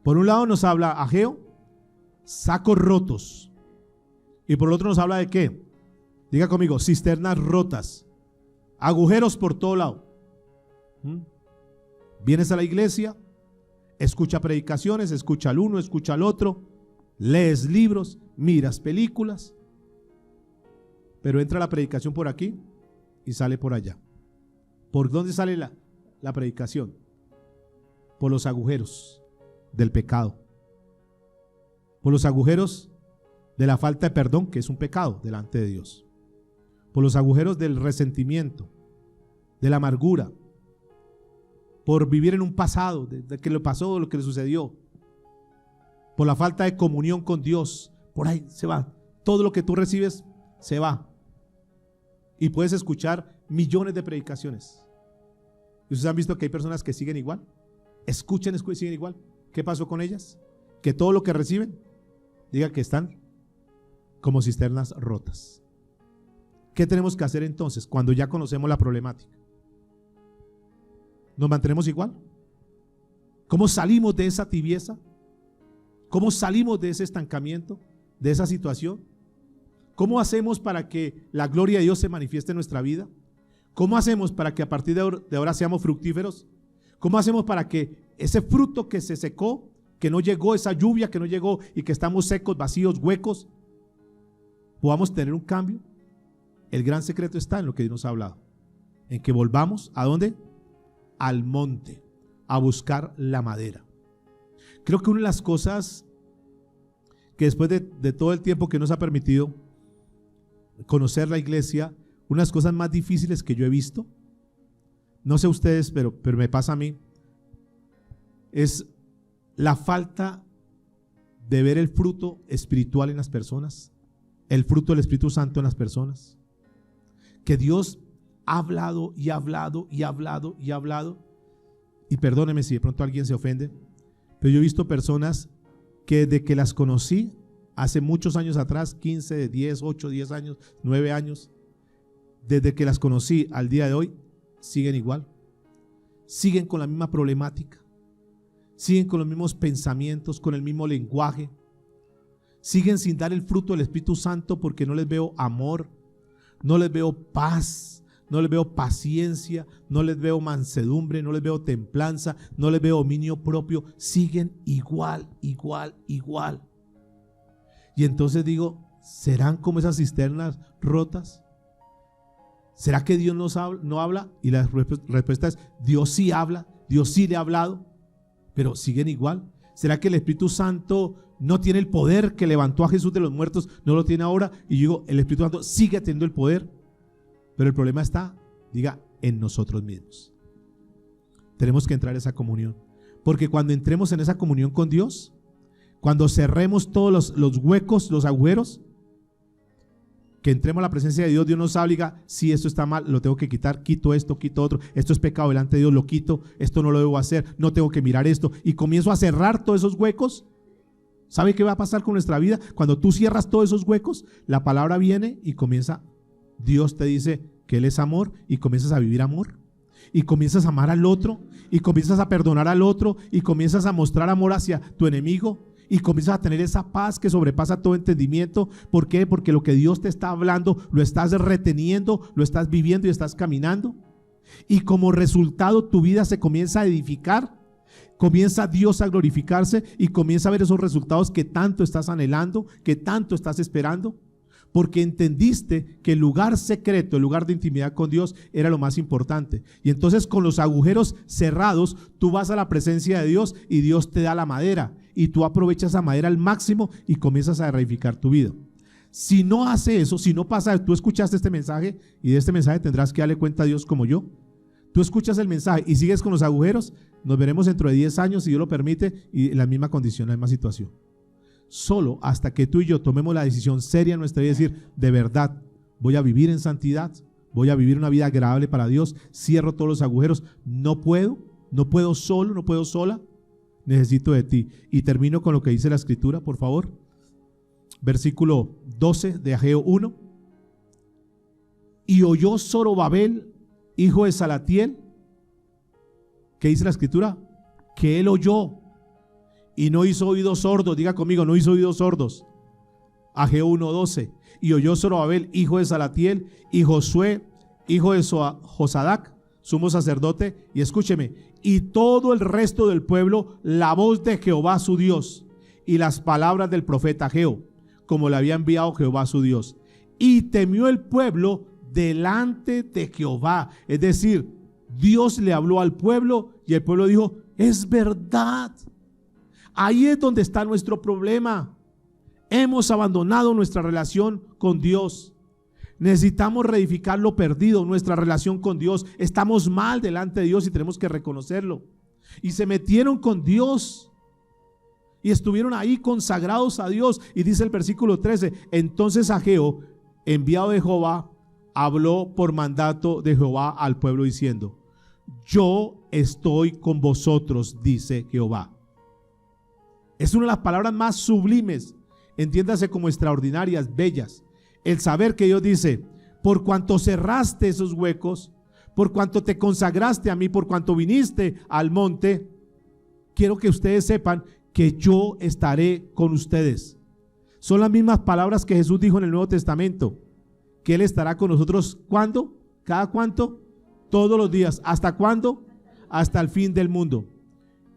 Por un lado nos habla Ageo, sacos rotos, y por el otro nos habla de qué, diga conmigo, cisternas rotas, agujeros por todo lado. Vienes a la iglesia, escucha predicaciones, escucha al uno, escucha al otro, lees libros, miras películas, pero entra la predicación por aquí y sale por allá. ¿Por dónde sale la predicación? Por los agujeros del pecado, por los agujeros de la falta de perdón, que es un pecado delante de Dios, por los agujeros del resentimiento, de la amargura, por vivir en un pasado, de que le pasó, lo que le sucedió, por la falta de comunión con Dios. Por ahí se va, todo lo que tú recibes se va, y puedes escuchar millones de predicaciones. ¿Y ustedes han visto que hay personas que siguen igual? Escuchan, siguen igual. ¿Qué pasó con ellas? Que todo lo que reciben, diga que están como cisternas rotas. ¿Qué tenemos que hacer entonces cuando ya conocemos la problemática? ¿Nos mantenemos igual? ¿Cómo salimos de esa tibieza? ¿Cómo salimos de ese estancamiento, de esa situación? ¿Cómo hacemos para que la gloria de Dios se manifieste en nuestra vida? ¿Cómo hacemos para que a partir de ahora seamos fructíferos? ¿Cómo hacemos para que ese fruto que se secó, que no llegó, esa lluvia que no llegó y que estamos secos, vacíos, huecos, podamos tener un cambio? El gran secreto está en lo que Dios nos ha hablado, en que volvamos ¿a dónde? Al monte, a buscar la madera. Creo que una de las cosas que después de todo el tiempo que nos ha permitido conocer la iglesia, una de las cosas más difíciles que yo he visto, no sé ustedes, pero me pasa a mí, es la falta de ver el fruto espiritual en las personas, el fruto del Espíritu Santo en las personas. Que Dios ha hablado y ha hablado y ha hablado y ha hablado, y perdóneme si de pronto alguien se ofende, pero yo he visto personas que desde que las conocí hace muchos años atrás, 15, 10, 8, 10 años, 9 años, desde que las conocí al día de hoy, siguen igual, siguen con la misma problemática, siguen con los mismos pensamientos, con el mismo lenguaje, siguen sin dar el fruto del Espíritu Santo porque no les veo amor, no les veo paz, no les veo paciencia, no les veo mansedumbre, no les veo templanza, no les veo dominio propio, siguen igual. Y entonces digo, ¿serán como esas cisternas rotas? ¿Será que Dios no habla? Y la respuesta es, Dios sí habla, Dios sí le ha hablado, pero siguen igual. ¿Será que el Espíritu Santo no tiene el poder que levantó a Jesús de los muertos, no lo tiene ahora? Y yo digo, el Espíritu Santo sigue teniendo el poder, pero el problema está, diga, en nosotros mismos. Tenemos que entrar a esa comunión, porque cuando entremos en esa comunión con Dios, cuando cerremos todos los huecos, los agujeros, que entremos a la presencia de Dios, Dios nos obliga, si esto está mal, lo tengo que quitar, quito esto, quito otro, esto es pecado delante de Dios, lo quito, esto no lo debo hacer, no tengo que mirar esto, y comienzo a cerrar todos esos huecos. ¿Sabe qué va a pasar con nuestra vida? Cuando tú cierras todos esos huecos, la palabra viene y comienza, Dios te dice que Él es amor, y comienzas a vivir amor, y comienzas a amar al otro, y comienzas a perdonar al otro, y comienzas a mostrar amor hacia tu enemigo, y comienzas a tener esa paz que sobrepasa todo entendimiento. ¿Por qué? Porque lo que Dios te está hablando lo estás reteniendo, lo estás viviendo y estás caminando. Y como resultado tu vida se comienza a edificar, comienza Dios a glorificarse y comienza a ver esos resultados que tanto estás anhelando, que tanto estás esperando. Porque entendiste que el lugar secreto, el lugar de intimidad con Dios era lo más importante. Y entonces con los agujeros cerrados, tú vas a la presencia de Dios y Dios te da la madera. Y tú aprovechas esa madera al máximo y comienzas a reedificar tu vida. Si no hace eso, si no pasa, tú escuchaste este mensaje y de este mensaje tendrás que darle cuenta a Dios como yo. Tú escuchas el mensaje y sigues con los agujeros, nos veremos dentro de 10 años, si Dios lo permite, y en la misma condición, en la misma situación. Solo hasta que tú y yo tomemos la decisión seria en nuestra vida y decir, de verdad, voy a vivir en santidad, voy a vivir una vida agradable para Dios, cierro todos los agujeros, no puedo solo, no puedo sola, necesito de ti. Y termino con lo que dice la escritura, por favor. Versículo 12 de Ageo 1. Y oyó Zorobabel, hijo de Salatiel, ¿qué dice la escritura? Que él oyó y no hizo oídos sordos. Diga conmigo, no hizo oídos sordos. Ageo 1:12. Y oyó Zorobabel, hijo de Salatiel, y Josué, hijo de Josadac, sumo sacerdote, y escúcheme, y todo el resto del pueblo, la voz de Jehová su Dios, y las palabras del profeta Ageo, como le había enviado Jehová su Dios. Y temió el pueblo delante de Jehová. Es decir, Dios le habló al pueblo y el pueblo dijo, es verdad. Ahí es donde está nuestro problema. Hemos abandonado nuestra relación con Dios. Necesitamos reedificar lo perdido, nuestra relación con Dios. Estamos mal delante de Dios y tenemos que reconocerlo. Y se metieron con Dios y estuvieron ahí consagrados a Dios. Y dice el versículo 13, entonces Ageo, enviado de Jehová, habló por mandato de Jehová al pueblo diciendo, yo estoy con vosotros, dice Jehová. Es una de las palabras más sublimes, entiéndase como extraordinarias, bellas. El saber que Dios dice, por cuanto cerraste esos huecos, por cuanto te consagraste a mí, por cuanto viniste al monte, quiero que ustedes sepan que yo estaré con ustedes. Son las mismas palabras que Jesús dijo en el Nuevo Testamento, que Él estará con nosotros, ¿cuándo? ¿Cada cuánto? Todos los días. ¿Hasta cuándo? Hasta el fin del mundo.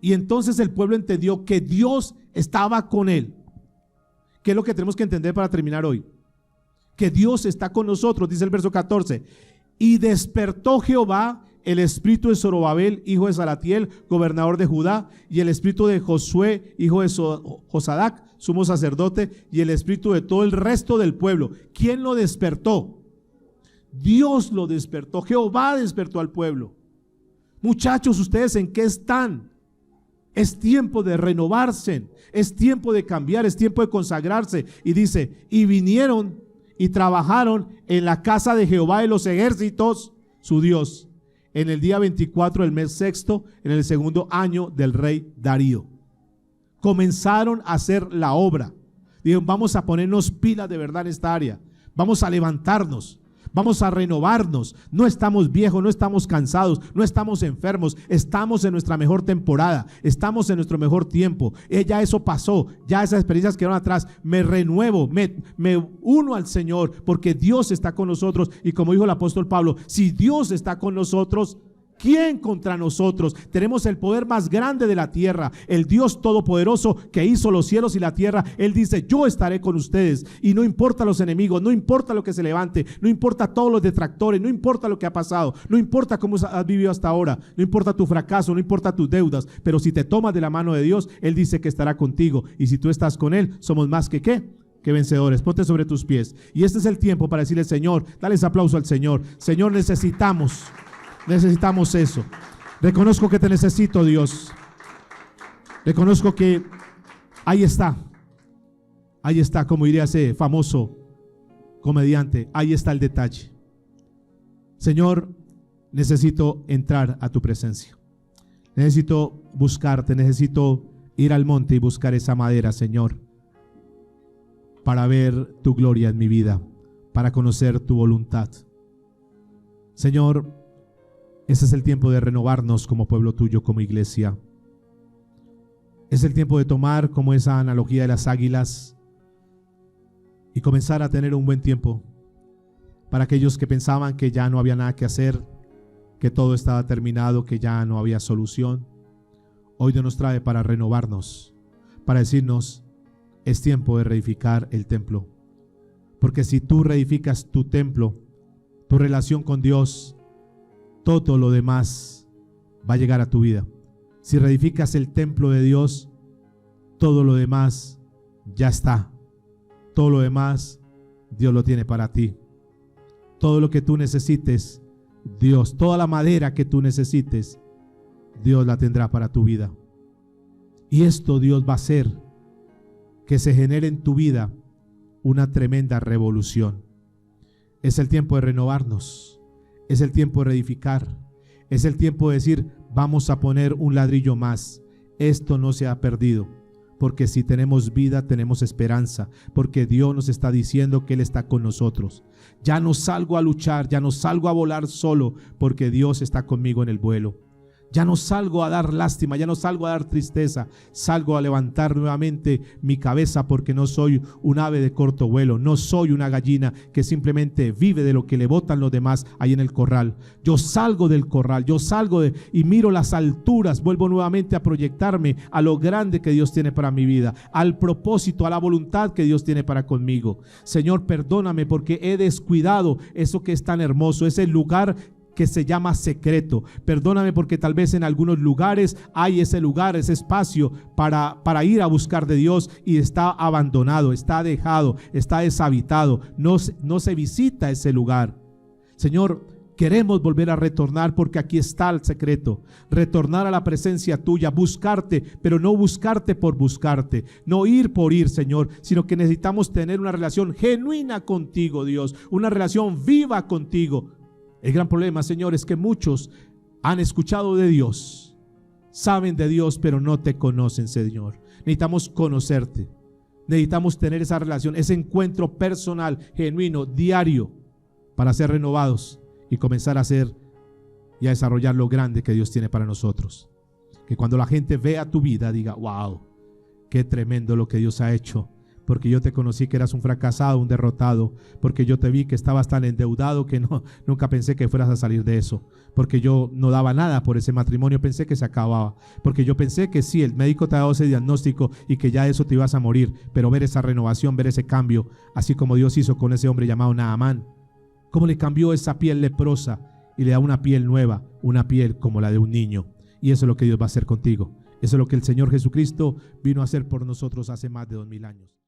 Y entonces el pueblo entendió que Dios estaba con él. ¿Qué es lo que tenemos que entender para terminar hoy? Que Dios está con nosotros, dice el verso 14. Y despertó Jehová el espíritu de Zorobabel, hijo de Salatiel, gobernador de Judá, y el espíritu de Josué, hijo de Josadac, sumo sacerdote, y el espíritu de todo el resto del pueblo. ¿Quién lo despertó? Dios lo despertó. Jehová despertó al pueblo. Muchachos, ¿ustedes en qué están? Es tiempo de renovarse, es tiempo de cambiar, es tiempo de consagrarse. Y dice, y vinieron y trabajaron en la casa de Jehová de los ejércitos, su Dios, en el día 24 del mes sexto, en el segundo año del rey Darío. Comenzaron a hacer la obra. Dijeron, vamos a ponernos pilas de verdad en esta área. Vamos a levantarnos. Vamos a renovarnos. No estamos viejos, no estamos cansados, no estamos enfermos. Estamos en nuestra mejor temporada. Estamos en nuestro mejor tiempo. Ya eso pasó. Ya esas experiencias quedaron atrás. Me renuevo, me uno al Señor porque Dios está con nosotros. Y como dijo el apóstol Pablo, si Dios está con nosotros, ¿quién contra nosotros? Tenemos el poder más grande de la tierra, el Dios todopoderoso que hizo los cielos y la tierra. Él dice, yo estaré con ustedes y no importa los enemigos, no importa lo que se levante, no importa todos los detractores, no importa lo que ha pasado, no importa cómo has vivido hasta ahora, no importa tu fracaso, no importa tus deudas, pero si te tomas de la mano de Dios, Él dice que estará contigo, y si tú estás con Él, somos más que ¿qué? Que vencedores. Ponte sobre tus pies. Y este es el tiempo para decirle, Señor, dale ese aplauso al Señor. Señor, necesitamos eso. Reconozco que te necesito, Dios. Reconozco que ahí está, como diría ese famoso comediante, ahí está el detalle. Señor, necesito entrar a tu presencia. Necesito buscarte, necesito ir al monte y buscar esa madera, Señor, para ver tu gloria en mi vida, para conocer tu voluntad. Señor, ese es el tiempo de renovarnos como pueblo tuyo, como iglesia. Es el tiempo de tomar como esa analogía de las águilas y comenzar a tener un buen tiempo para aquellos que pensaban que ya no había nada que hacer, que todo estaba terminado, que ya no había solución. Hoy Dios nos trae para renovarnos, para decirnos, es tiempo de reedificar el templo. Porque si tú reedificas tu templo, tu relación con Dios, todo lo demás va a llegar a tu vida. Si reedificas el templo de Dios, todo lo demás ya está. Todo lo demás Dios lo tiene para ti. Todo lo que tú necesites, Dios, toda la madera que tú necesites, Dios la tendrá para tu vida. Y esto Dios va a hacer que se genere en tu vida una tremenda revolución. Es el tiempo de renovarnos. Es el tiempo de reedificar. Es el tiempo de decir, vamos a poner un ladrillo más. Esto no se ha perdido, porque si tenemos vida, tenemos esperanza, porque Dios nos está diciendo que Él está con nosotros. Ya no salgo a luchar, ya no salgo a volar solo, porque Dios está conmigo en el vuelo. Ya no salgo a dar lástima, ya no salgo a dar tristeza, salgo a levantar nuevamente mi cabeza, porque no soy un ave de corto vuelo, no soy una gallina que simplemente vive de lo que le botan los demás ahí en el corral. Yo salgo del corral, y miro las alturas, vuelvo nuevamente a proyectarme a lo grande que Dios tiene para mi vida, al propósito, a la voluntad que Dios tiene para conmigo. Señor, perdóname porque he descuidado eso que es tan hermoso, ese lugar que se llama secreto. Perdóname porque tal vez en algunos lugares hay ese lugar, ese espacio para ir a buscar de Dios y está abandonado, está dejado, está deshabitado, no se visita ese lugar. Señor, queremos volver a retornar porque aquí está el secreto, retornar a la presencia tuya, buscarte, pero no buscarte por buscarte, no ir por ir, Señor, sino que necesitamos tener una relación genuina contigo, Dios, una relación viva contigo. El gran problema, Señor, es que muchos han escuchado de Dios, saben de Dios, pero no te conocen, Señor. Necesitamos conocerte, necesitamos tener esa relación, ese encuentro personal, genuino, diario, para ser renovados y comenzar a hacer y a desarrollar lo grande que Dios tiene para nosotros. Que cuando la gente vea tu vida diga, wow, qué tremendo lo que Dios ha hecho. Porque yo te conocí que eras un fracasado, un derrotado, porque yo te vi que estabas tan endeudado que nunca pensé que fueras a salir de eso, porque yo no daba nada por ese matrimonio, pensé que se acababa, porque yo pensé que sí, el médico te ha dado ese diagnóstico y que ya de eso te ibas a morir, pero ver esa renovación, ver ese cambio, así como Dios hizo con ese hombre llamado Naamán, cómo le cambió esa piel leprosa y le da una piel nueva, una piel como la de un niño. Y eso es lo que Dios va a hacer contigo, eso es lo que el Señor Jesucristo vino a hacer por nosotros hace más de 2000 años.